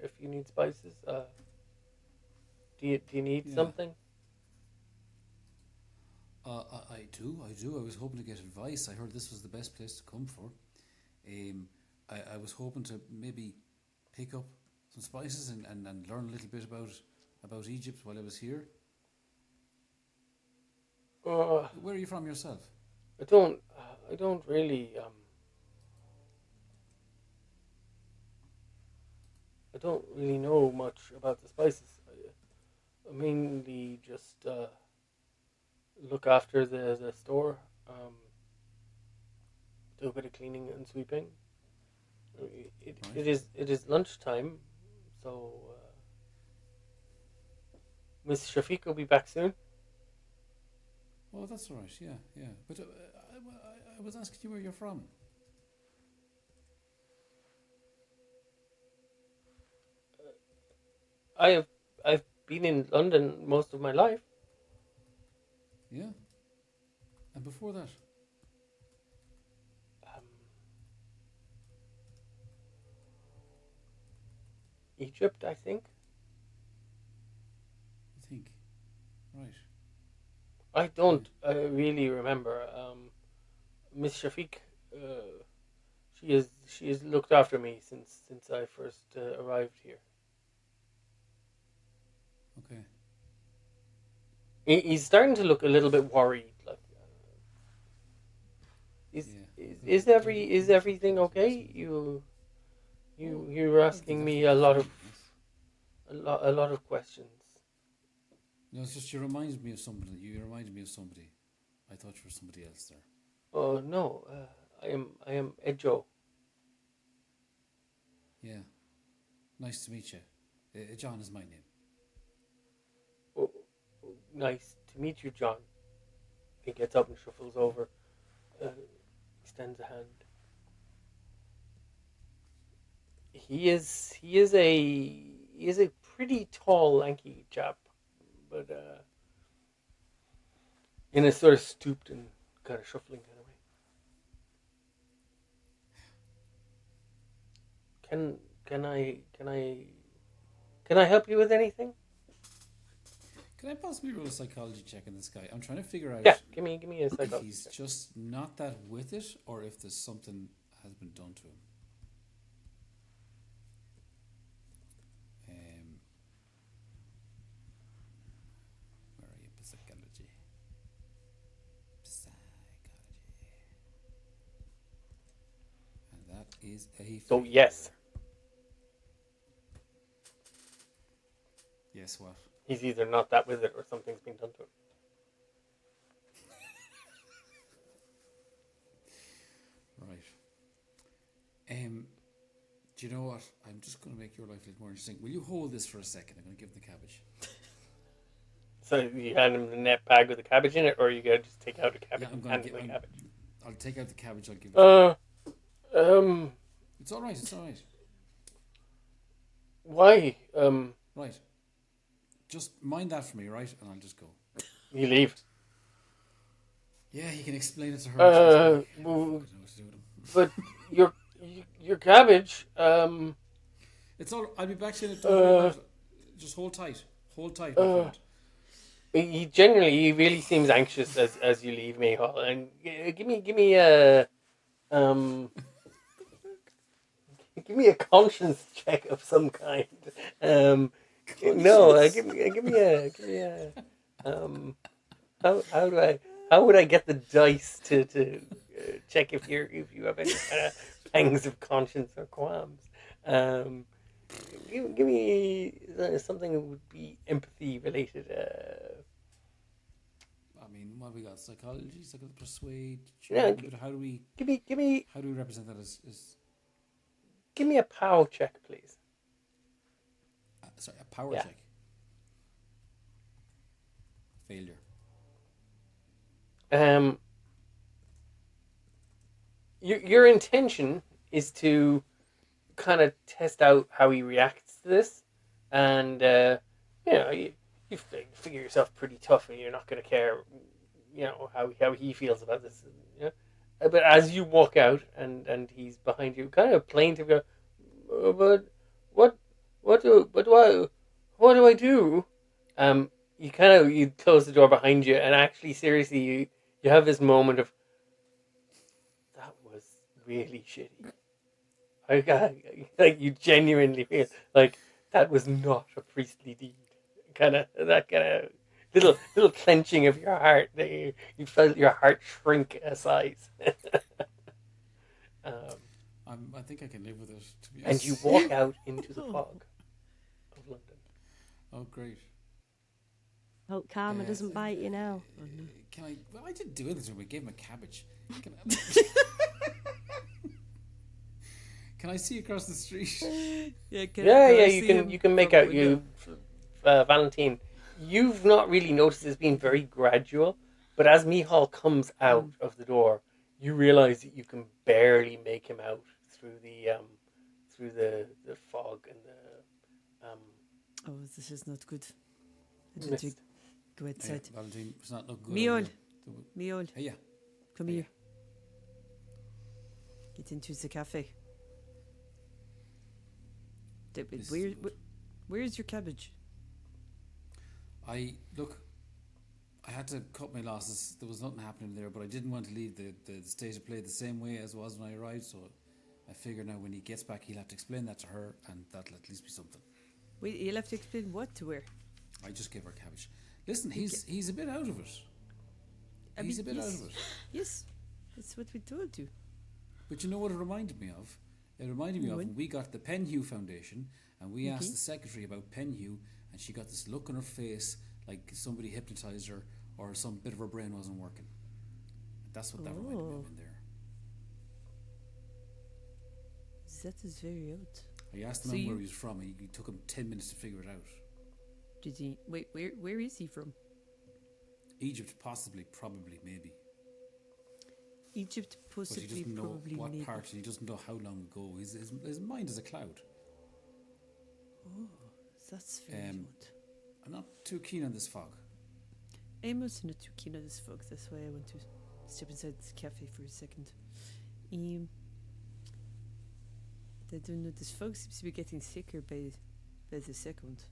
if you need spices. Do you need something?
I do. I was hoping to get advice. I heard this was the best place to come for. I was hoping to maybe pick up some spices and learn a little bit about Egypt while I was here. Where are you from yourself?
I don't really I don't really know much about the spices. I mainly just look after the store, do a bit of cleaning and sweeping. It is lunchtime, so Miss Shafiq will be back soon.
Oh, that's all right. Yeah. But I was asking you where you're from.
I've been in London most of my life.
Yeah. And before that?
Egypt, I think.
You think? Right.
I don't really remember. Miss Shafiq, she has looked after me since I first arrived here.
Okay.
He's starting to look a little bit worried. Like, is everything okay? You were asking me a lot of questions.
No, it's just you reminded me of somebody. I thought you were somebody else there.
Oh no, I am Edjo.
Yeah. Nice to meet you. John is my name.
Oh, nice to meet you, John. He gets up and shuffles over, extends a hand. He is a pretty tall, lanky chap, but in a sort of stooped and kind of shuffling kind of way. Can I help you with anything?
Can I possibly roll a psychology check on this guy? I'm trying to figure out.
Yeah, give me a psychology
if he's just not that with it, or if there's something has been done to him. Where are you? Psychology. And that is a.
So yes.
Yes, what?
He's either not that with it or something's been done to him.
Right. Do you know what? I'm just going to make your life a little more interesting. Will you hold this for a second? I'm going to give him the cabbage.
So you hand him the net bag with the cabbage in it, or you gotta just take out a cabbage and hand him the cabbage?
I'll take out the cabbage. I'll give it. It's all right. It's all right.
Why?
Right. Just mind that for me, right? And I'll just go.
You leave.
Yeah, he can explain it to her.
But your cabbage.
It's all. I'll be back soon. Just hold tight. Hold tight. My friend.
he really seems anxious as you leave Mayhall. And give me a give me a conscience check of some kind. No, give me a how would I get the dice to check if you have any kind of pangs of conscience or qualms? Give me something that would be empathy related.
I mean, what have we got? Psychology, persuade.
Yeah,
But how do we how do we represent that as
give me a POW check, please.
sorry, a power
Yeah.
check? Failure.
Your intention is to kind of test out how he reacts to this, and you figure yourself pretty tough, and you're not going to care, how he feels about this. But as you walk out, and he's behind you, kind of plaintive, go, but what do I do? You close the door behind you, and actually, seriously, you have this moment of, that was really shitty. Like you genuinely feel like that was not a priestly deed. That kind of little clenching of your heart. That you felt your heart shrink a size.
I think I can live with it. To be
And
honest.
you walk out into the fog of London.
Oh, great.
Hope karma doesn't bite you now.
Can I? Well, I didn't do anything to him. I gave him a cabbage. Can I see across the street?
You can make out you, Valentine. You've not really noticed it's been very gradual, but as Mihal comes out of the door, you realize that you can barely make him out through the fog and the
Oh, this is not good. I
mist.
need to go outside.
Yeah, Valentine, it's not looking good.
Miol.
over
Miol,
here. Hey, yeah.
come here. Get into the cafe.
This
Where,
is good.
where's your cabbage?
I had to cut my losses. There was nothing happening there, but I didn't want to leave the state of play the same way as was when I arrived. So I figure now when he gets back, he'll have to explain that to her, and that'll at least be something.
Wait, you'll have to explain what to her.
I just gave her cabbage. Listen, he's a bit out of it. He's a bit out of it.
Yes, that's what we told you.
But you know what it reminded me of? It reminded me of when we got the Penhew Foundation, and we asked the secretary about Penhew, and she got this look on her face like somebody hypnotized her, or some bit of her brain wasn't working. That's what that reminded me of in there.
That is very odd.
I asked the man where he was from. He took him 10 minutes to figure it out.
Did he? Wait, where is he from?
Egypt, possibly, probably, maybe.
Egypt,
But
possibly,
he doesn't know
probably,
what
maybe.
part, and he doesn't know how long ago. His mind is a cloud.
Oh, that's very odd.
I'm not too keen on this fog.
I'm also not too keen on this fog. That's why I want to step inside this cafe for a second. I don't know. This fog seems to be getting thicker by the second.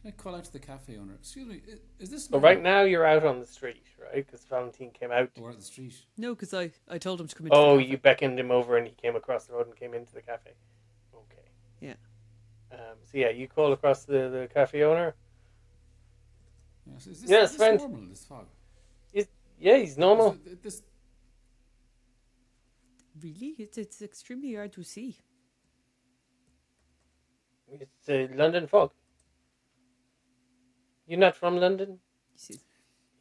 Can I call out to the cafe owner? Excuse me, is this?
But right now you're out on the street, right? Because Valentine came out.
We're at the street.
No, because I told him to come into
Oh,
the cafe.
you beckoned him over, and he came across the road and came into the cafe. Okay.
Yeah.
So yeah, you call across the cafe owner.
Yes, is this,
Yes,
is this
friend.
normal, this fog?
Yeah, he's normal.
This,
Really? It's extremely hard to see.
It's a London fog. You're not from London?
You see,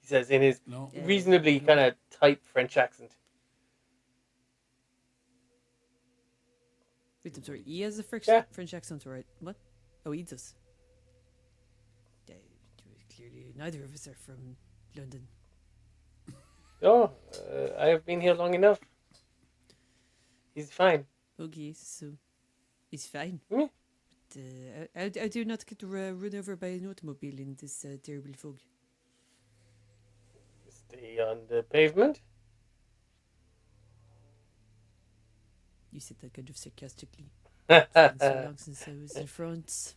He says in his
no.
Yeah.
reasonably kind of tight French accent.
wait, I'm sorry. He has a French accent, right? What? Oh, he does. Clearly, neither of us are from London.
Oh, I have been here long enough. He's fine.
Okay, so he's fine.
Hmm?
But I do not get run over by an automobile in this terrible fog.
Stay on the pavement.
You said that kind of sarcastically. It's been so
Yes.
long since I was in France.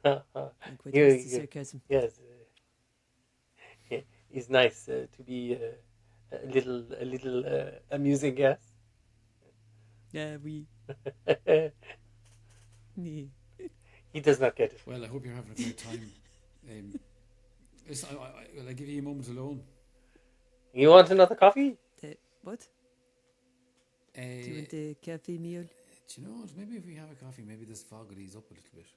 I'm quite used to sarcasm.
He's nice to be a little amusing, yes.
Yeah, we.
He does not get it.
Well, I hope you're having a great time. Listen, will I give you a moment alone?
You want another coffee?
What? Do you want the cafe meal?
Do you know what? Maybe if we have a coffee, maybe this fog will ease up a little bit.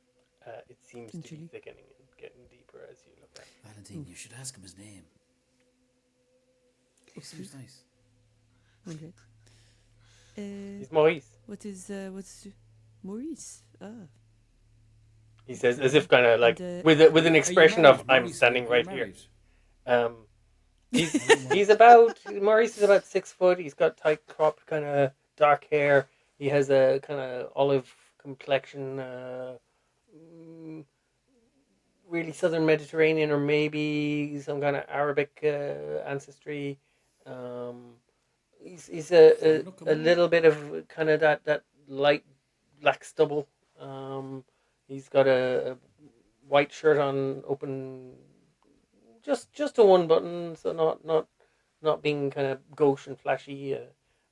It seems to be thickening and getting deeper as you look at it.
Valentine, you should ask him his name. He seems nice.
Okay.
He's Maurice.
What's Maurice? Ah.
He says, as if kind of like
And,
with an expression of "I'm standing right here." He's about Maurice is about 6 foot. He's got tight cropped kind of dark hair. He has a kind of olive complexion, really southern Mediterranean or maybe some kind of Arabic ancestry. He's a little bit of kind of that light black stubble. He's got a white shirt on, open, just a one button, so not being kind of gauche and flashy.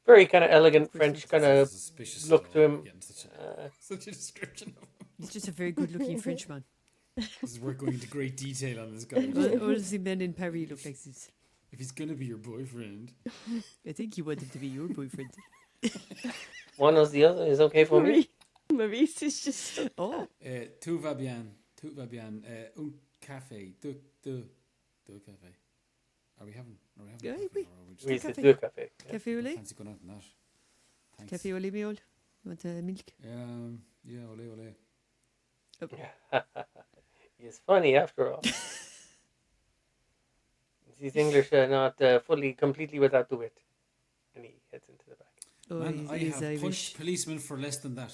Very kind of elegant French kind of look to him.
Such a description of him.
He's just a very good-looking Frenchman.
This is worth going into great detail on this guy.
What does the men in Paris look like? This?
If he's gonna be your boyfriend,
I think you want him to be your boyfriend.
One or the other is okay for me.
Maurice is just...
Oh.
tout va bien. Un café. Deux café. Are we having
Yeah,
coffee,
oui.
or are we just
Oui,
Café.
c'est deux cafés.
Café au lait?
fancy going out in that? Thanks.
Café au lait meal? Want milk?
Yeah, ole.
He's funny after all. He's English, not completely without the wit. And he heads into the back.
Oh,
Man, I
he's
have
Irish.
punched policemen for less than that.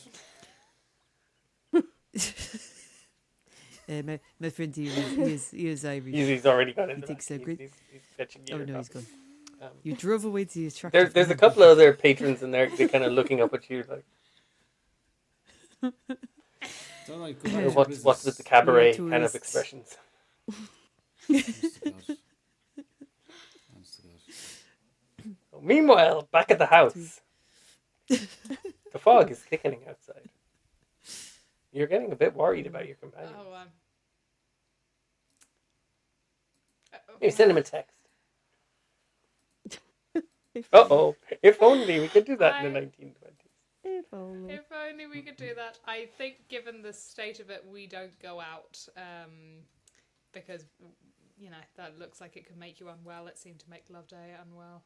My friend, he is Irish.
He's already gone in
He
the
thinks
back.
they're great.
He's fetching you.
Oh no, he's
coffee.
gone. You drove away to the attractive.
There's a couple of other patrons in there. They're kind of looking up at you like,
Don't I go back to
what's
business?
with the cabaret
Tourists.
kind of expressions.
Honest to God.
Meanwhile, back at the house, the fog is thickening outside. You're getting a bit worried about your companion. Maybe send him a text. Uh-oh. If only we could do that in the 1920s.
If only.
If only we could do that. I think, given the state of it, we don't go out because, you know, that looks like it could make you unwell. It seemed to make Loveday unwell.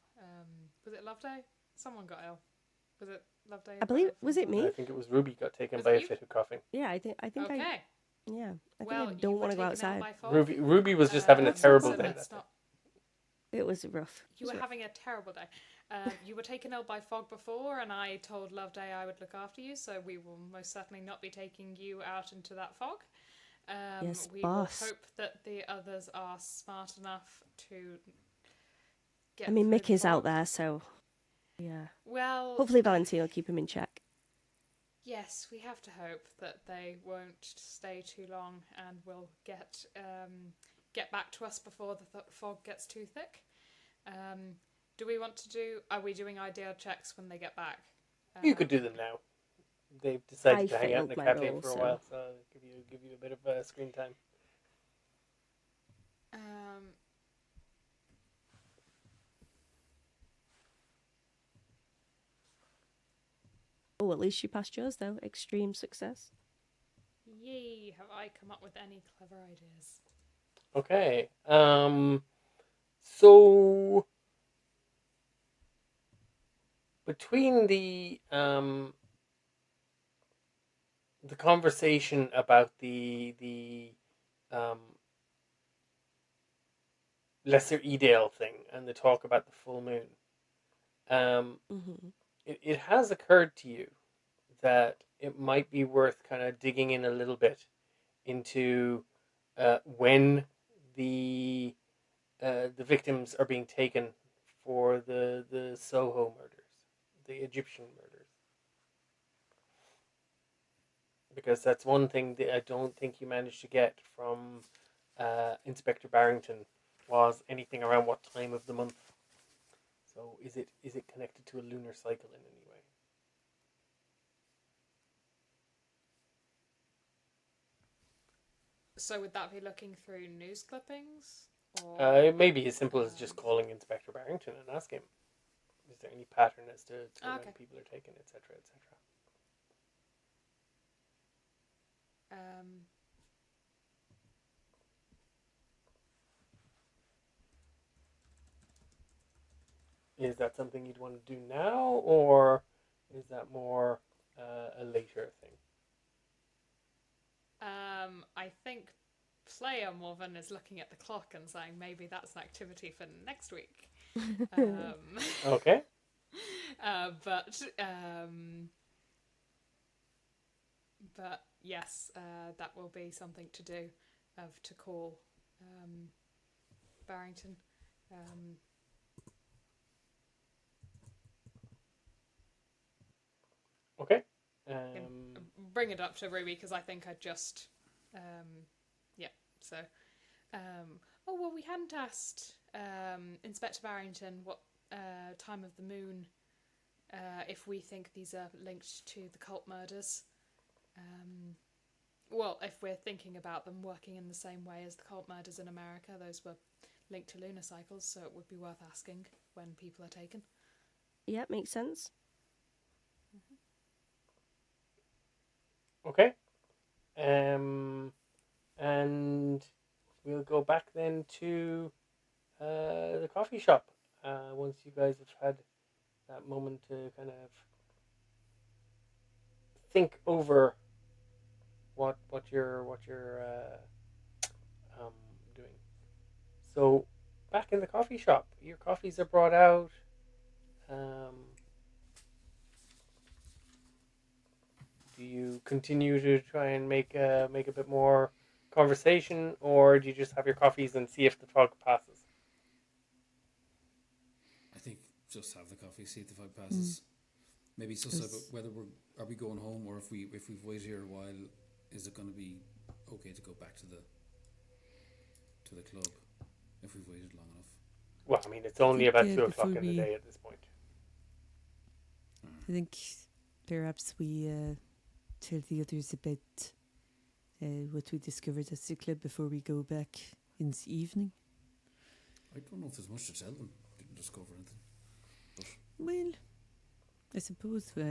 Was it Loveday? Someone got ill. Was it Loveday?
I believe, was it me?
I think it was Ruby got taken
Was
by
it
a
you?
fit of coughing.
Yeah, I think
Okay.
I
Well,
think I don't want to go outside.
Ruby was just having a terrible
so
day.
let's
That day.
not-
It was rough.
You were having a terrible day. You were taken ill by fog before, and I told Loveday I would look after you, so we will most certainly not be taking you out into that fog.
Yes,
we
boss.
will hope that the others are smart enough to get
I mean,
through
Mick
the
is out
fog.
there, so yeah.
Well,
Hopefully Valentine will keep him in check.
yes, we have to hope that they won't stay too long and will get back to us before the fog gets too thick. Do we want to do? Are we doing idea checks when they get back?
You could do them now. They've decided
I
to hang out in the
failed my
cafe
roll,
for a
so-
while, so give you a bit of screen time.
Oh, at least you passed yours though. Extreme success.
Yay! Have I come up with any clever ideas?
Okay. So between the conversation about the Lesser Edale thing and the talk about the full moon,
Mm-hmm.
it has occurred to you that it might be worth kind of digging in a little bit into when the victims are being taken for the Soho murders, the Egyptian murders, because that's one thing that I don't think you managed to get from Inspector Barrington was anything around what time of the month. So is it connected to a lunar cycle in any way?
So would that be looking through news clippings? Or
It may be as simple as just calling Inspector Barrington and asking him, is there any pattern as to when people are taken, etc., etc. Is that something you'd want to do now, or is that more a later thing?
I think player Morven is looking at the clock and saying maybe that's an activity for next week.
Okay.
But yes, that will be something to do, to call Barrington.
Okay.
Bring it up to Ruby because I think I just, So, oh well, we hadn't asked Inspector Barrington what time of the moon, if we think these are linked to the cult murders. Well, if we're thinking about them working in the same way as the cult murders in America, those were linked to lunar cycles, so it would be worth asking when people are taken.
Yeah, makes sense.
Okay. And we'll go back then to the coffee shop once you guys have had that moment to kind of think over what you're doing. So back in the coffee shop, your coffees are brought out. Do you continue to try and make a bit more conversation, or do you just have your coffees and see if the fog passes?
I think just have the coffee, see if the fog passes. Maybe it's just about whether are we going home, or if we've waited here a while, is it going to be okay to go back to the club if we've waited long enough?
Well, I mean, it's only about 2 o'clock in the day at this point.
I think perhaps we tell the others about what we discovered at the club before we go back in the evening.
I don't know if there's much to tell them. Didn't discover anything.
Well, I suppose we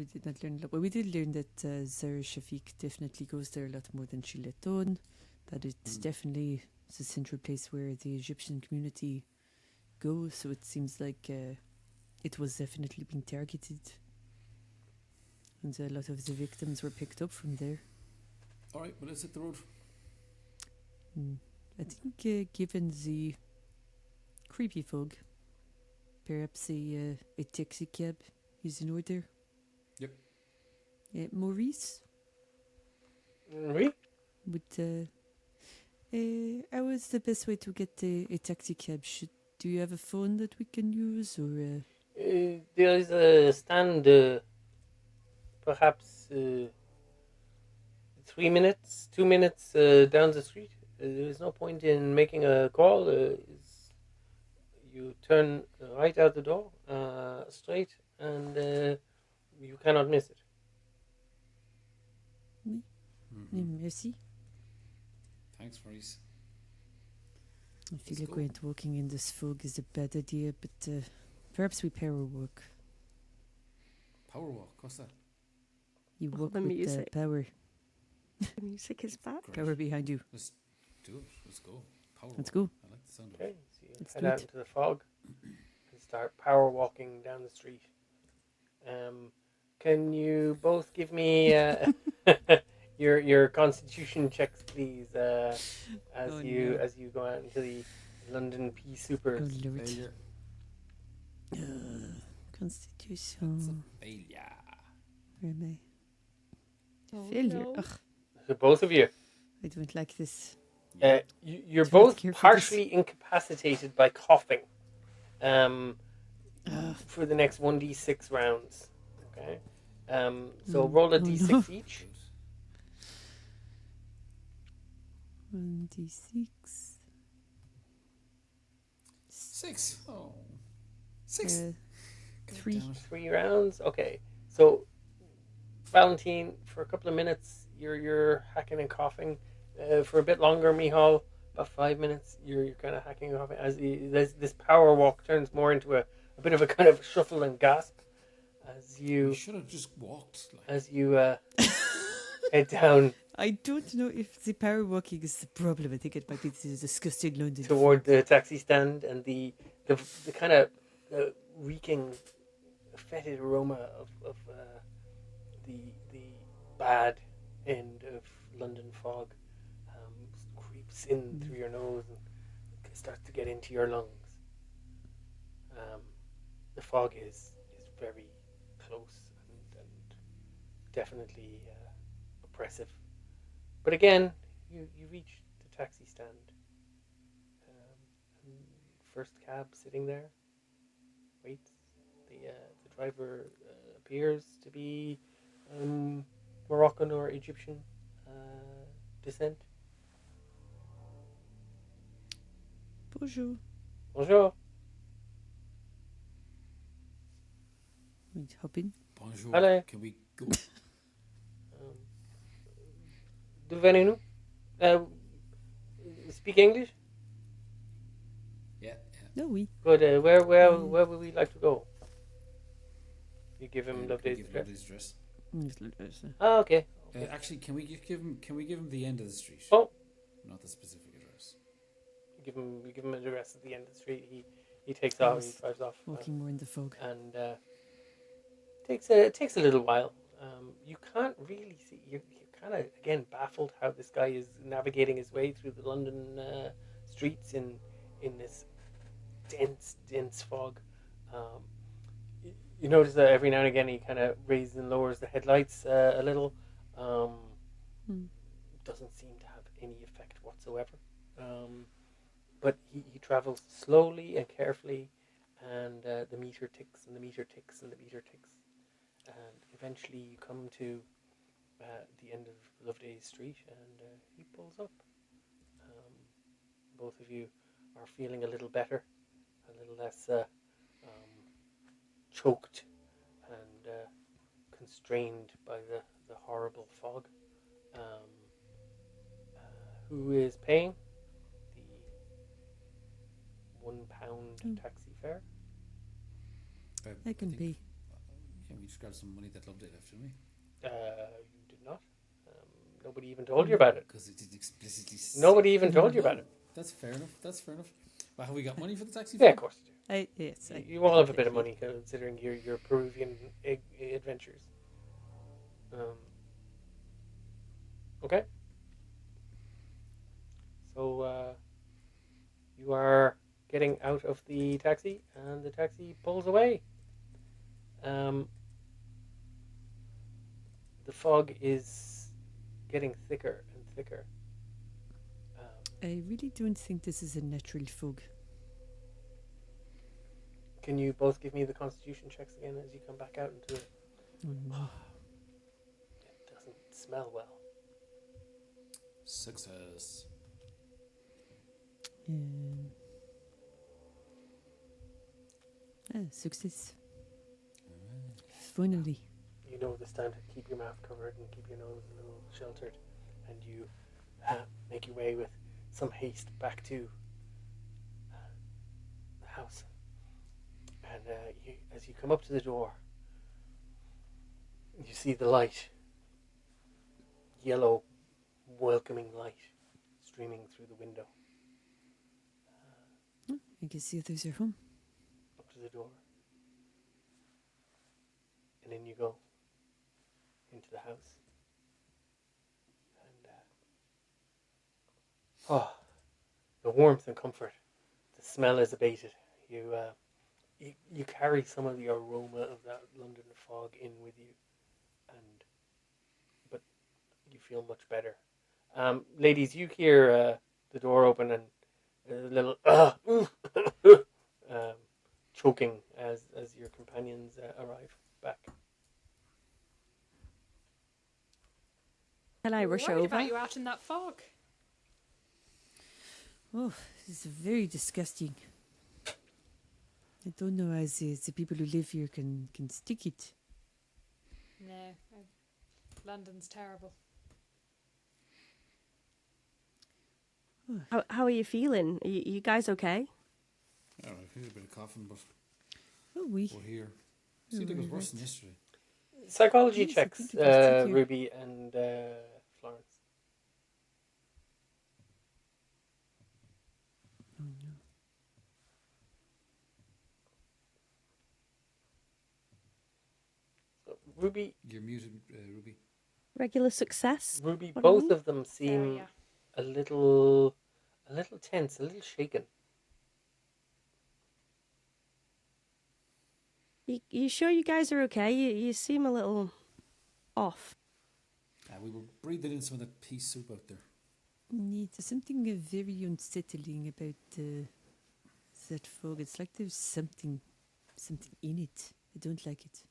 did not learn a lot. Well, we did learn that Zara Shafiq definitely goes there a lot more than she let on. That it's definitely the central place where the Egyptian community goes. So it seems like it was definitely being targeted. And a lot of the victims were picked up from there.
All right, well, let's hit the road.
I think given the creepy fog, perhaps a taxicab is in order.
Yep.
Maurice?
Oui?
Would, how is the best way to get a taxicab? Do you have a phone that we can use, or?
There is a stand, perhaps 3 minutes, 2 minutes down the street. There is no point in making a call. You turn right out the door, straight, and you cannot miss it.
Oui. Merci.
Thanks, Maurice.
I feel like walking in this fog is a bad idea, but perhaps we power walk.
Power walk? What's that?
You walk
the
with
music.
power.
The music is back.
Great.
Power behind you.
Let's do it. Let's go. Power
Let's
walk.
go.
I like the sound of
Okay,
it.
so you
Let's
head
do
out
it.
into the fog and start power walking down the street. Can you both give me your constitution checks, please, as you go out into the London P Supers?
Oh Lord.
Failure.
Constitution.
Failure.
Where am I?
Oh,
Failure.
no.
Ugh,
So both of you.
I don't like this.
You're
Do I have
both
to care for
partially incapacitated by coughing for the next 1d6 rounds. Okay. So roll a d6
no.
each.
1d6.
6. Oh. 6. God
3.
damn it.
3 rounds. Okay, so Valentine, for a couple of minutes, you're hacking and coughing. For a bit longer, Mihal, about 5 minutes, you're kind of hacking and coughing as this power walk turns more into a bit of a kind of shuffle and gasp as
You
you
should have just walked. Like.
as you head down
I don't know if the power walking is the problem. I think it might be the disgusting London
toward
fog.
the taxi stand and the kind of reeking, fetid aroma of the bad end of London fog creeps in through your nose and starts to get into your lungs. The fog is very close and definitely oppressive. But again, you reach the taxi stand. And first cab sitting there waits. The driver appears to be Moroccan or Egyptian descent.
Bonjour.
Bonjour.
We hop in.
Bonjour.
Hello.
Can we go?
D'où venez-nous? Speak English?
Yeah.
No, we.
Good. Where would we like to go? You give him Loveday's address.
Loveday's address.
Oh, okay.
Actually, can we give him the end of the street?
Oh.
Not the specific address.
You give him an address at the end of the street. He takes off. He drives off.
Walking more in the fog.
And it takes a little while. You can't really see. You're kind of again baffled how this guy is navigating his way through the London streets in this dense fog. You notice that every now and again he kind of raises and lowers the headlights a little. Doesn't seem to have any effect whatsoever. But he travels slowly and carefully, and the meter ticks and the meter ticks and the meter ticks. And eventually you come to the end of Loveday's Street, and he pulls up. Both of you are feeling a little better, a little less choked and constrained by the horrible fog. Who is paying the £1 taxi fare?
I can pay.
Yeah, we just grabbed some money that Loveday left, didn't we?
You did not. Nobody even told you about it.
Because it did explicitly.
Nobody even told you about it.
That's fair enough. Well, have we got money for the taxi?
Yeah, of course you do.
Yes.
You all have a bit of money considering your Peruvian adventures. Okay. So you are getting out of the taxi, and the taxi pulls away. The fog is getting thicker and thicker.
I really don't think this is a natural fog.
Can you both give me the constitution checks again as you come back out into it? It doesn't smell well.
Success.
Success. Finally.
You know this time to keep your mouth covered and keep your nose a little sheltered, and you make your way with some haste back to the house. And as you come up to the door, you see the light, yellow, welcoming light, streaming through the window.
I guess the others are home.
Up to the door. And in you go. Into the house. And the warmth and comfort. The smell is abated. You carry some of the aroma of that London fog in with you, but you feel much better. Ladies, you hear the door open and a little choking as your companions arrive back.
Can I rush over?
About you out in that fog.
Oh, this is very disgusting. I don't know as the people who live here can stick it.
No, London's terrible.
How are you feeling? Are you guys okay?
I don't know, I feel a bit of coughing, but
Oh, we.
we're here. Seemed like it was worse than yesterday.
Psychology
Yes, I
checks,
think it was trickier.
Ruby and Florence.
Oh, no.
So Ruby,
You're muted, Ruby.
Regular success?
Ruby,
What
both
are we?
of them
There,
seem
yeah.
a little tense, a little shaken.
You sure you guys are okay? You seem a little off.
We were breathing in some of that pea soup out there.
There's something very unsettling about that fog. It's like there's something in it. I don't like it.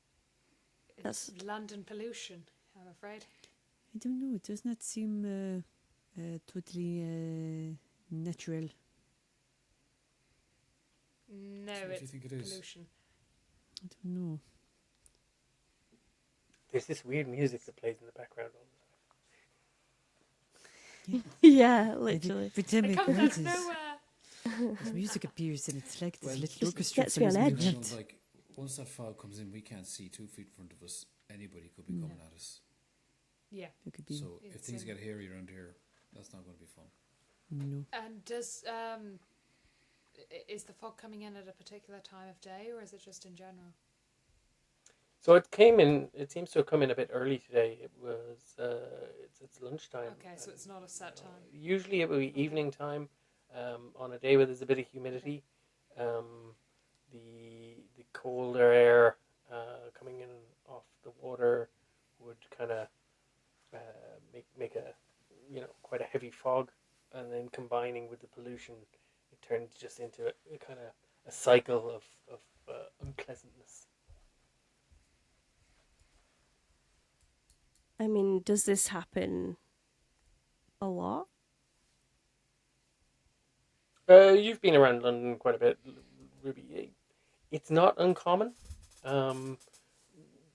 It's London pollution, I'm afraid.
I don't know. It does not seem totally natural.
No,
So what do you
it's
think it is?
pollution.
I don't know.
There's this weird music that plays in the background all the time.
Yeah, literally.
Every time
It
I
comes
go
out
out,
of nowhere.
this music appears and it's like this
Well,
little
just
orchestra
gets me on
plays in
edge.
the
It
background.
sounds like once that fog comes in, we can't see 2 feet in front of us. Anybody could be coming at us.
Yeah.
It could be
So if
It's
things
in-
get hairy around here, that's not going to be fun.
no.
And is the fog coming in at a particular time of day, or is it just in general?
So it came in. It seems to have come in a bit early today. It was it's lunchtime.
Okay, so it's not a set time.
Usually it will be evening time, on a day where there's a bit of humidity. The colder air coming in off the water would kind of make a quite a heavy fog, and then combining with the pollution, it turns just into a kind of a cycle of unpleasantness.
I mean, does this happen a lot?
You've been around London quite a bit, Ruby. It's not uncommon.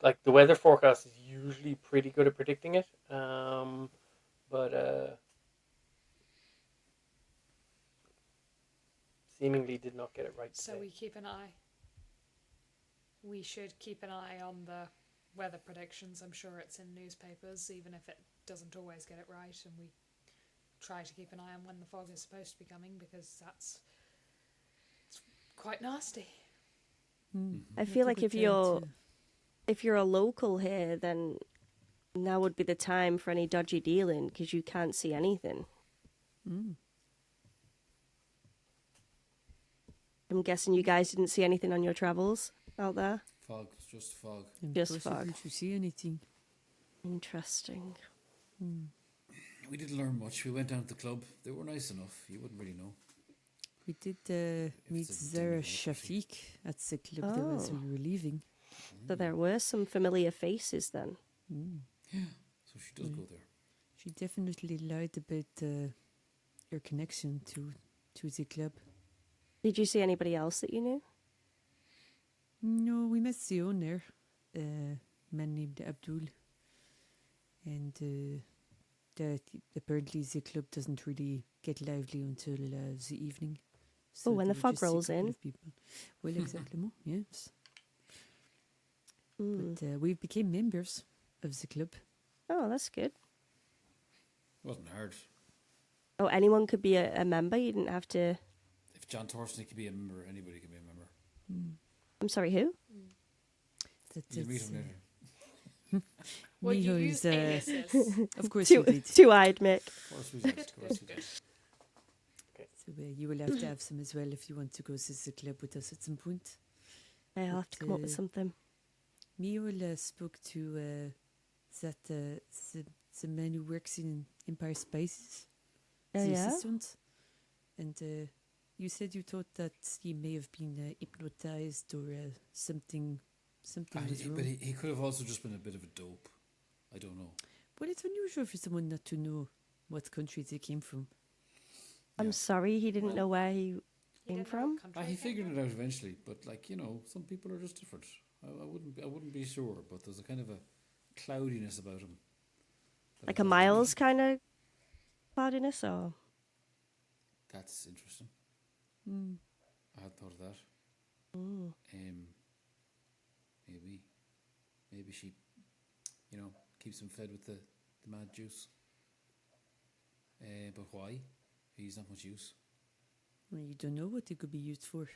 Like the weather forecast is usually pretty good at predicting it. But seemingly did not get it right
So
today.
we keep an eye. We should keep an eye on the weather predictions. I'm sure it's in newspapers, even if it doesn't always get it right, and we try to keep an eye on when the fog is supposed to be coming, because it's quite nasty.
I feel like if you're a local here, then now would be the time for any dodgy dealing because you can't see anything. I'm guessing you guys didn't see anything on your travels out there.
Fog, it's just fog.
Just
Impossible
fog.
to see anything.
Interesting.
We didn't learn much. We went down to the club. They were nice enough. You wouldn't really know.
We did meet
it's a
Zara
dinner,
Shafiq at the club there as
Oh.
we were leaving.
So there were some familiar faces then.
So she does go there.
She definitely lied about her connection to the club.
Did you see anybody else that you knew?
No, we met the owner, a man named Abdul, and that apparently the club doesn't really get lively until the evening. So
when the
there were
fog
just a
rolls
couple
in.
of people. Well, exactly, yes.
Mm.
But we became members of the club.
Oh, that's good.
It wasn't hard.
Oh, anyone could be a member. You didn't have to.
If John Torsten can be a member, anybody can be a member.
I'm sorry, who?
You'll meet him later.
Well, you
Miho
use
is,
aliases.
of course we did.
Two-eyed Mick.
Of course we did.
Good,
Of course
good,
we
good.
did.
So you will have to have some as well if you want to go to the club with us at some point.
I'll have to come up with something.
Miol spoke to the man who works in Empire Spices,
Oh,
the
yeah?
assistant, and you said you thought that he may have been hypnotized or something was wrong.
But he could have also just been a bit of a dope. I don't know.
Well, it's unusual for someone not to know what country they came from.
I'm
Yeah.
sorry, he didn't know where he
He
came
didn't know what
from.
country
He
it came
figured
from.
it out eventually, but like some people are just different. I wouldn't be sure, but there's a kind of a cloudiness about him.
Like a Miles kind of cloudiness, or
That's interesting.
Mm.
I had thought of that. Maybe she, keeps him fed with the mad juice. But why? He's not much use.
Well, you don't know what he could be used for.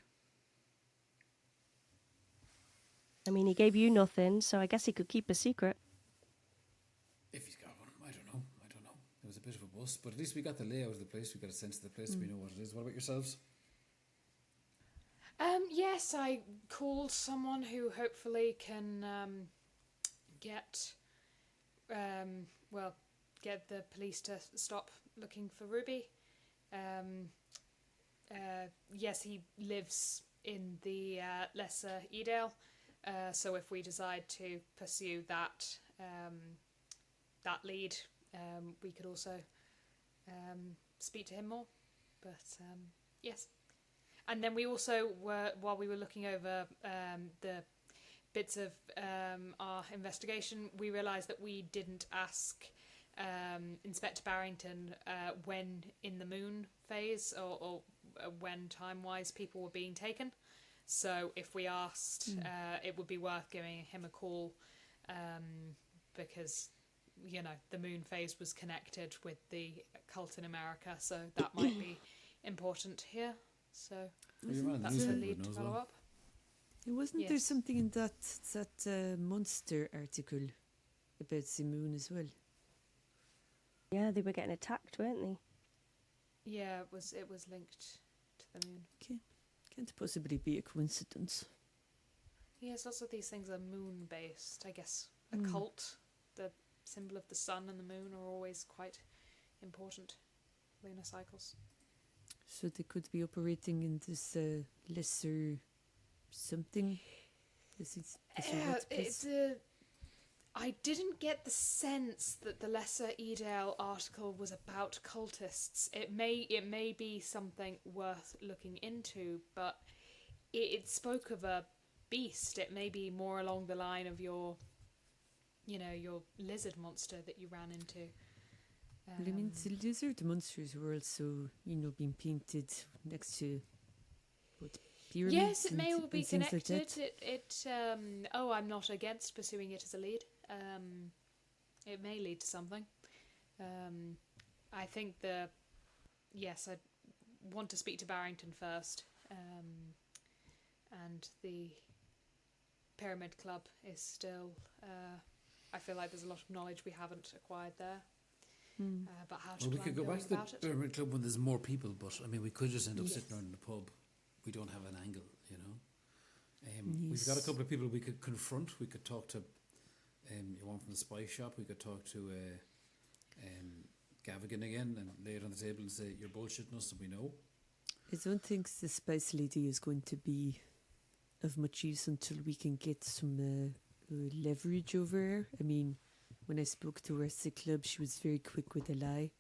I mean, he gave you nothing, so I guess he could keep a secret.
If he's got one, I don't know. It was a bit of a bust, but at least we got the layout of the place. We got a sense of the place. We know what it is. What about yourselves?
Yes, I called someone who hopefully can get the police to stop looking for Ruby. Yes, he lives in the Lesser Edale, so if we decide to pursue that lead, we could also speak to him more. But yes. And then we also while we were looking over the bits of our investigation, we realised that we didn't ask Inspector Barrington when in the moon phase or when time-wise people were being taken. So if we asked, it would be worth giving him a call because, the moon phase was connected with the cult in America, so that might be important here. So that's a lead to follow up.
Wasn't there something in that monster article about the moon as well?
Yeah, they were getting attacked, weren't they?
Yeah, it was linked to the moon.
Okay. Can't possibly be a coincidence.
Yes, lots of these things are moon-based. I guess occult, the symbol of the sun and the moon are always quite important lunar cycles.
So they could be operating in this lesser something.
I didn't get the sense that the Lesser Edale article was about cultists. It may be something worth looking into, but it spoke of a beast. It may be more along the line of your lizard monster that you ran into.
Well, I mean, the lizard monsters were also, being painted next to what, pyramids.
Yes, it may all be
connected.
Like I'm not against pursuing it as a lead. It may lead to something. I think I want to speak to Barrington first. And the Pyramid Club is still. I feel like there's a lot of knowledge we haven't acquired there. About how to
we could go back to the Pyramid Club when there's more people, but I mean, we could just end up sitting around in the pub. We don't have an angle, We've got a couple of people we could confront. We could talk to one from the spy shop. We could talk to Gavigan again and lay it on the table and say, you're bullshitting us and we know.
I don't think the spice lady is going to be of much use until we can get some leverage over her. I mean, when I spoke to her at the club, she was very quick with a lie,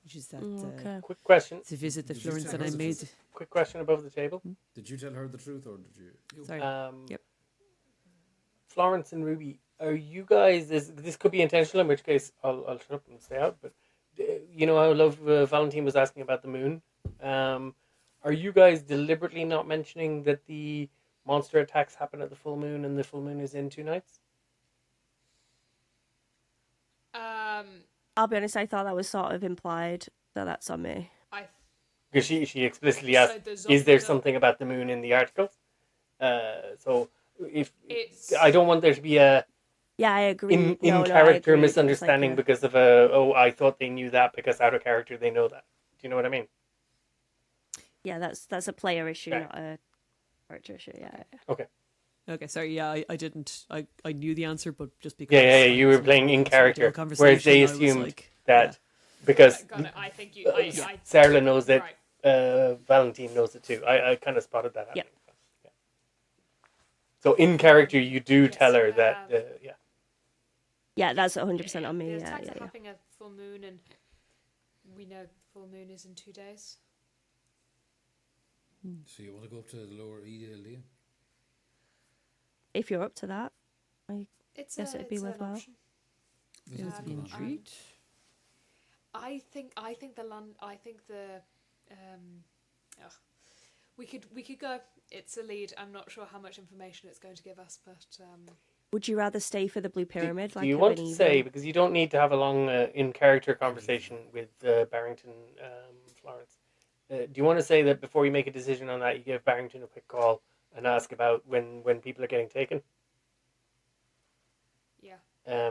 which is that
quick question.
the visit to
Did you
Florence
tell
that
her
I
the
made.
truth?
Quick question above the table.
Did you tell her the truth or did you?
Sorry. Yep.
Florence and Ruby, are you guys? This could be intentional, in which case I'll shut up and stay out. But you know how Valentine was asking about the moon. Are you guys deliberately not mentioning that the monster attacks happen at the full moon and the full moon is in 2 nights?
I'll be honest, I thought that was sort of implied, so that's on me.
Because she explicitly asked, is there something about the moon in the article? So if I don't want there to be a
I agree.
in character
I agree.
misunderstanding
Like
because of I thought they knew that because out of character they know that. Do you know what I mean?
Yeah, that's a player issue,
Okay.
not a character issue. Yeah.
Okay.
Okay, sorry. Yeah, I didn't. I knew the answer, but just because.
Yeah. You were playing in character, whereas they assumed that because
I think you.
Saorla knows it.
Right.
Valentine knows it too. I kind of spotted that happening.
Yeah.
So in character, you do tell her that.
Yeah, that's 100% on me.
The
Yeah.
attacks are happening at full moon, and we know the full moon is in 2 days.
So you want to go up to the lower EDLD?
If you're up to that, I
It's
guess it'd be
it's an
worthwhile.
option.
There's
It would
nothing
be
going on.
intrigued.
I think the ugh. we could go. It's a lead. I'm not sure how much information it's going to give us, but
Would you rather stay for the Blue Pyramid?
Do you want to say, because you don't need to have a long in-character conversation with Barrington, Florence, do you want to say that before you make a decision on that, you give Barrington a quick call and ask about when people are getting taken?
yeah.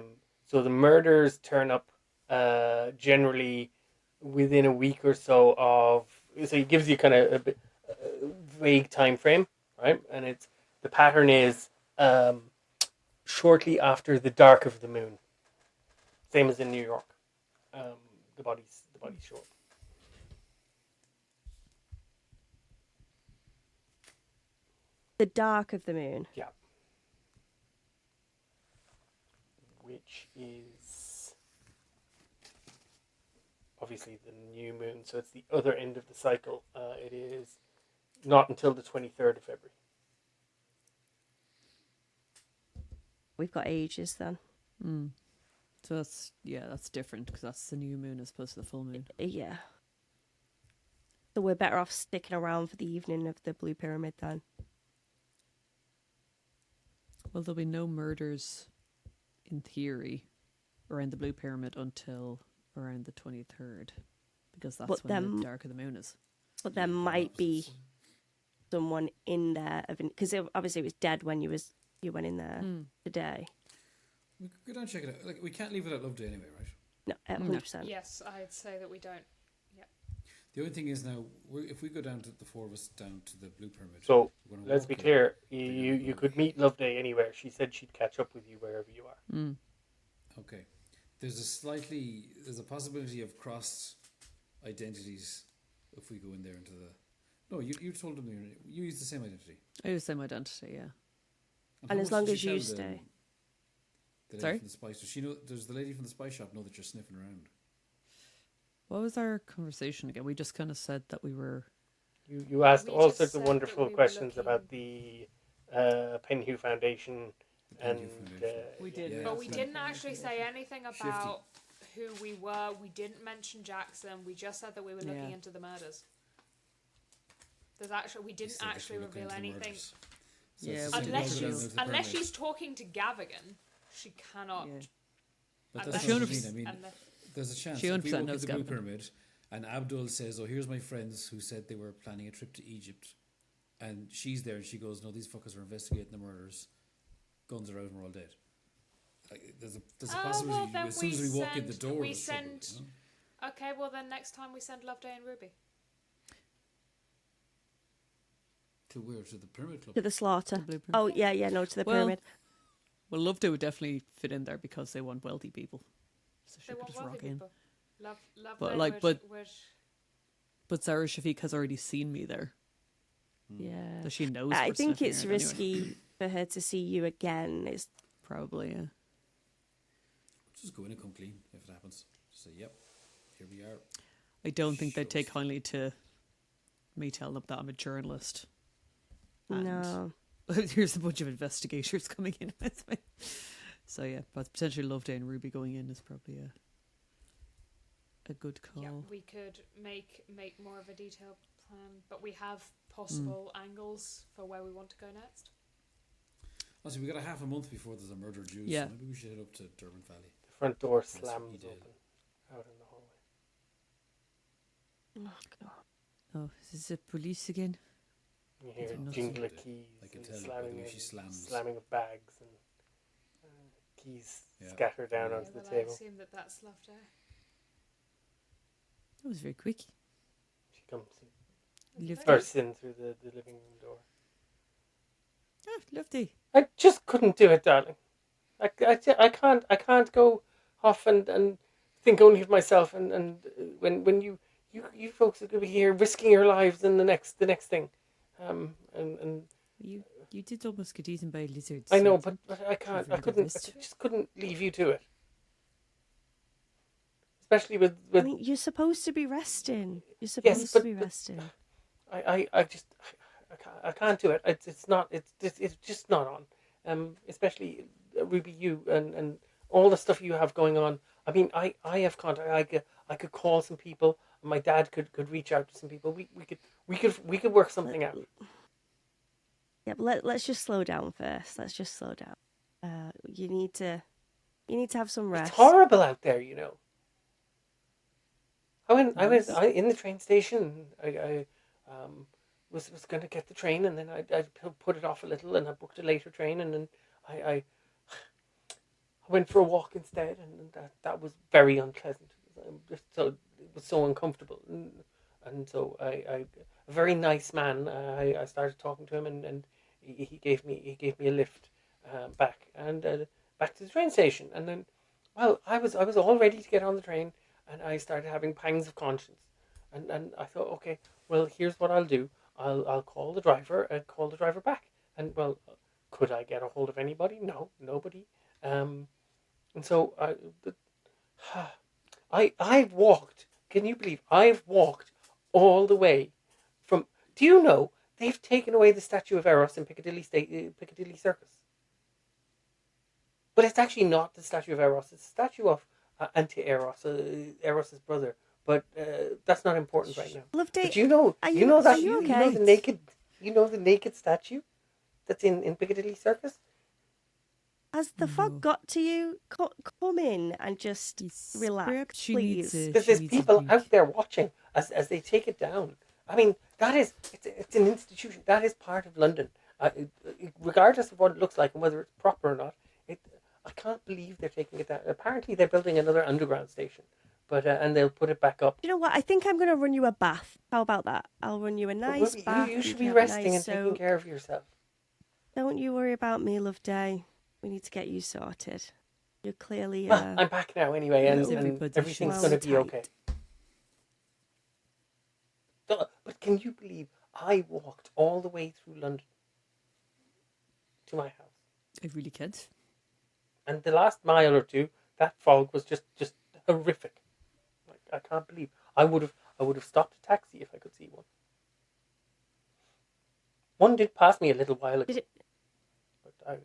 So the murders turn up generally within a week or so of... So he gives you kind of a bit vague time frame, right? And the pattern is shortly after the dark of the moon. Same as in New York. The body's short.
The dark of the moon.
Yeah. Which is obviously the new moon, so it's the other end of the cycle. It is not until the 23rd of February.
We've got ages then.
So that's different because that's the new moon as opposed to the full moon.
Yeah. So we're better off sticking around for the evening of the Blue Pyramid then.
Well, there'll be no murders in theory around the Blue Pyramid until around the 23rd because that's when the dark of the moon is.
But there might be someone in there, because obviously it was dead when you went in there today.
We could go down and check it out. Like, we can't leave it at Loveday anyway, right?
No, 100%.
Yes, I'd say that we don't.
The only thing is now, if we go down to the four of us down to the Blue Pyramid...
So,
we're gonna
let's
walk
be
in.
clear. You could meet Loveday anywhere. She said she'd catch up with you wherever you are.
Okay. There's a possibility of crossed identities if we go in there into the... No, you told them you use the same identity.
I use the same identity, yeah.
And
how
as
much
long
did
as
she
you
tell
stay.
The lady
Sorry?
from the spice... Does she know? Does the lady from the spice shop know that you're sniffing around?
What was our conversation again? We just kind of said that we were...
You asked
We
all
just
sorts of
said that
wonderful
we were
questions
looking-
about the Penhew Foundation.
The Penhew
And
Foundation.
We did.
Yeah.
But we
Yeah.
didn't actually say anything
Shifty.
about who we were. We didn't mention Jackson. We just said that we were looking
Yeah.
into the murders. We
You
didn't
said that
actually
you're looking
reveal
into the
anything.
murders.
Yeah,
it's
we
the
did
same
Unless
as
mention
the
she's
pyramid.
unless she's talking to Gavigan, she cannot.
Yeah.
But
unless
that's what I
she's-
mean. I mean,
unless-
there's a chance.
She
If we
100%
walk
knows
into the Blue
Gavin.
Pyramid and Abdul says, "Oh, here's my friends who said they were planning a trip to Egypt," and she's there and she goes, "No, these fuckers are investigating the murders. Guns are out and we're all dead." Like, there's a possibility
well, then
as soon as we walk in the
send-
door,
we
there's trouble,
send-
you know?
Okay, well then next time we send Loveday and Ruby.
To where? To the Pyramid Club.
To the slaughter.
The Blue Pyramid.
Oh, yeah, no, to the
Well,
pyramid.
Well, Loveday would definitely fit in there because they want wealthy people. So she
They
could
want
just rock
wealthy
in.
people. Loveday would
But Sarah Shafiq has already seen me there.
Yeah.
So she knows
I
we're
think
sniffing
it's
around anyway.
risky for her to see you again. It's
Probably, yeah.
Just go in and come clean if it happens. Just say, "Yep, here we are."
I don't think they'd take
Shucks.
kindly to me telling them that I'm a journalist. And
no.
here's a bunch of investigators coming in with me. So yeah, but potentially Loveday and Ruby going in is probably a good call.
Yeah, we could make more of a detailed plan, but we have possible angles for where we want to go next.
Also, we got a half a month before there's a murder due,
Yeah.
so maybe we should head up to Durban Valley.
The front door
what
slams
he did.
open out in the hallway.
Oh, God.
Oh, is it police again?
You hear
It's
jingle of
not-
keys
I can
and
tell by the
slamming,
way
of,
she slams.
slamming of bags and keys
Yeah.
scattered down
Yeah,
onto the
well, I
table.
assume that's Loveday.
That was very quick.
She comes and
Loveday.
bursts in through the living room door.
Ah, Loveday.
I just couldn't do it, darling. I can't go off and think only of myself and when you folks are going to be here risking your lives in the next thing, and
You did almost get eaten by lizards.
I know,
so
but I can't. I
Very good
couldn't.
list.
I just couldn't leave you to it. Especially with
I mean, you're supposed to be resting. You're supposed to
but-
be
but-
resting.
I just I can't do it. It's not it's just not on. Especially Ruby, you and all the stuff you have going on. I mean, I have contact. I could call some people. My dad could reach out to some people. We could work something out.
Yeah, but let's just slow down first. Let's just slow down. You need to have some rest.
It's horrible out there, you know. I was in the train station. I was going to get the train, and then I put it off a little, and I booked a later train, and then I went for a walk instead, and that was very unpleasant. It was so uncomfortable, and so a very nice man. I started talking to him, and he gave me a lift back back to the train station, and then well, I was all ready to get on the train, and I started having pangs of conscience, and I thought, okay, well, here's what I'll do. I'll call the driver and call the driver back, and well, could I get a hold of anybody? No, nobody. And so I've walked. Can you believe I've walked all the way from? Do you know they've taken away the statue of Eros in Piccadilly Circus? But it's actually not the statue of Eros. It's a statue of Anti-Eros, Eros's brother. But that's not important right now.
Loveday,
but you know
okay?
you know the naked statue that's in Piccadilly Circus.
Has the fog got to you? Come in and just relax, please.
Because there's people out there watching as they take it down. I mean, it's an institution. That is part of London. Regardless of what it looks like and whether it's proper or not, I can't believe they're taking it down. Apparently, they're building another underground station, but and they'll put it back up.
You know what? I think I'm going to run you a bath. How about that? I'll run you a nice bath.
You should be resting and taking care of yourself.
Don't you worry about me, Loveday. We need to get you sorted. You're clearly...
Well, I'm back now anyway, and everything's going to be okay. But can you believe I walked all the way through London to my house?
I really can't.
And the last mile or two, that fog was just horrific. Like, I can't believe I would have stopped a taxi if I could see one. One did pass me a little while ago. I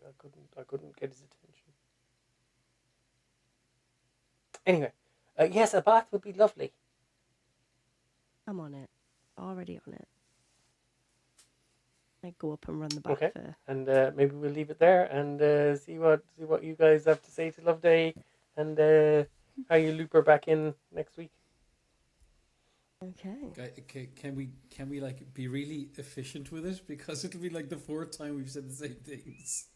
couldn't get his attention. Anyway, yes, a bath would be lovely.
I'm on it. Already on it. I go up and run the bath first.
And maybe we'll leave it there and see what you guys have to say to Loveday and how you loop her back in next week.
Okay.
Can we like be really efficient with it, because it'll be like the fourth time we've said the same things.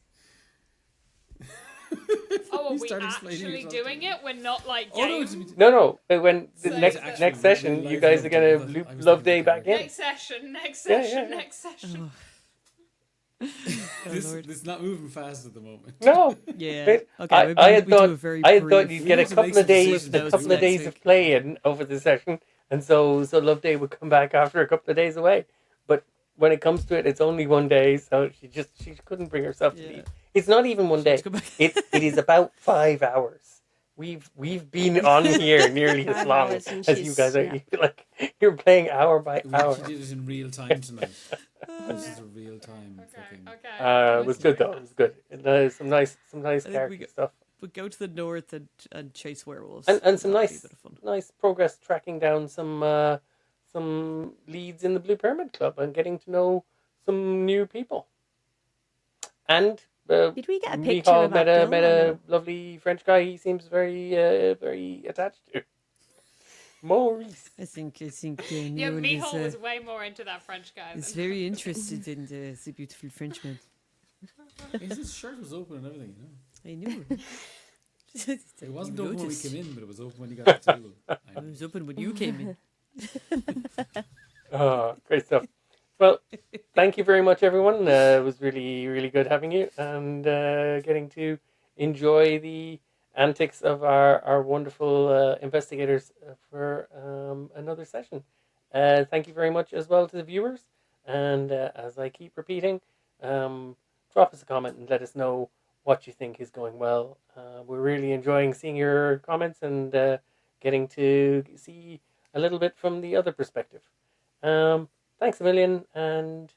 Oh, are we actually doing it? We're not like game.
No. When the next session, you guys are gonna loop Loveday back in.
Next session.
Oh.
This is not moving fast at the moment.
No.
Yeah.
Okay. I thought you'd get a couple of days of playing over the session, and so Loveday would come back after a couple of days away. But when it comes to it, it's only one day, so she couldn't bring herself to leave. It's not even one day. It is about 5 hours. We've been on here nearly as long as you guys are. Yeah. Like, you're playing hour by hour.
We did it in real time tonight. This is a real time.
Okay. It was good though. It was good. Some nice character stuff.
We'll go to the north and chase werewolves.
And some nice progress tracking down some leads in the Blue Pyramid Club and getting to know some new people. And
did we get a picture
Michal
of
met a lovely French guy he seems very attached to. Maurice.
I think
yeah, Michal was way more into that French guy.
He's very interested in the beautiful Frenchman.
His shirt was open and everything, you know.
I knew.
It wasn't open when we came in, but it was open when you got to the table.
It was open when you came in.
Oh, great stuff. Well, thank you very much, everyone. It was really, really good having you and getting to enjoy the antics of our wonderful investigators for another session. Thank you very much as well to the viewers. And as I keep repeating, drop us a comment and let us know what you think is going well. We're really enjoying seeing your comments and getting to see a little bit from the other perspective. thanks a million, and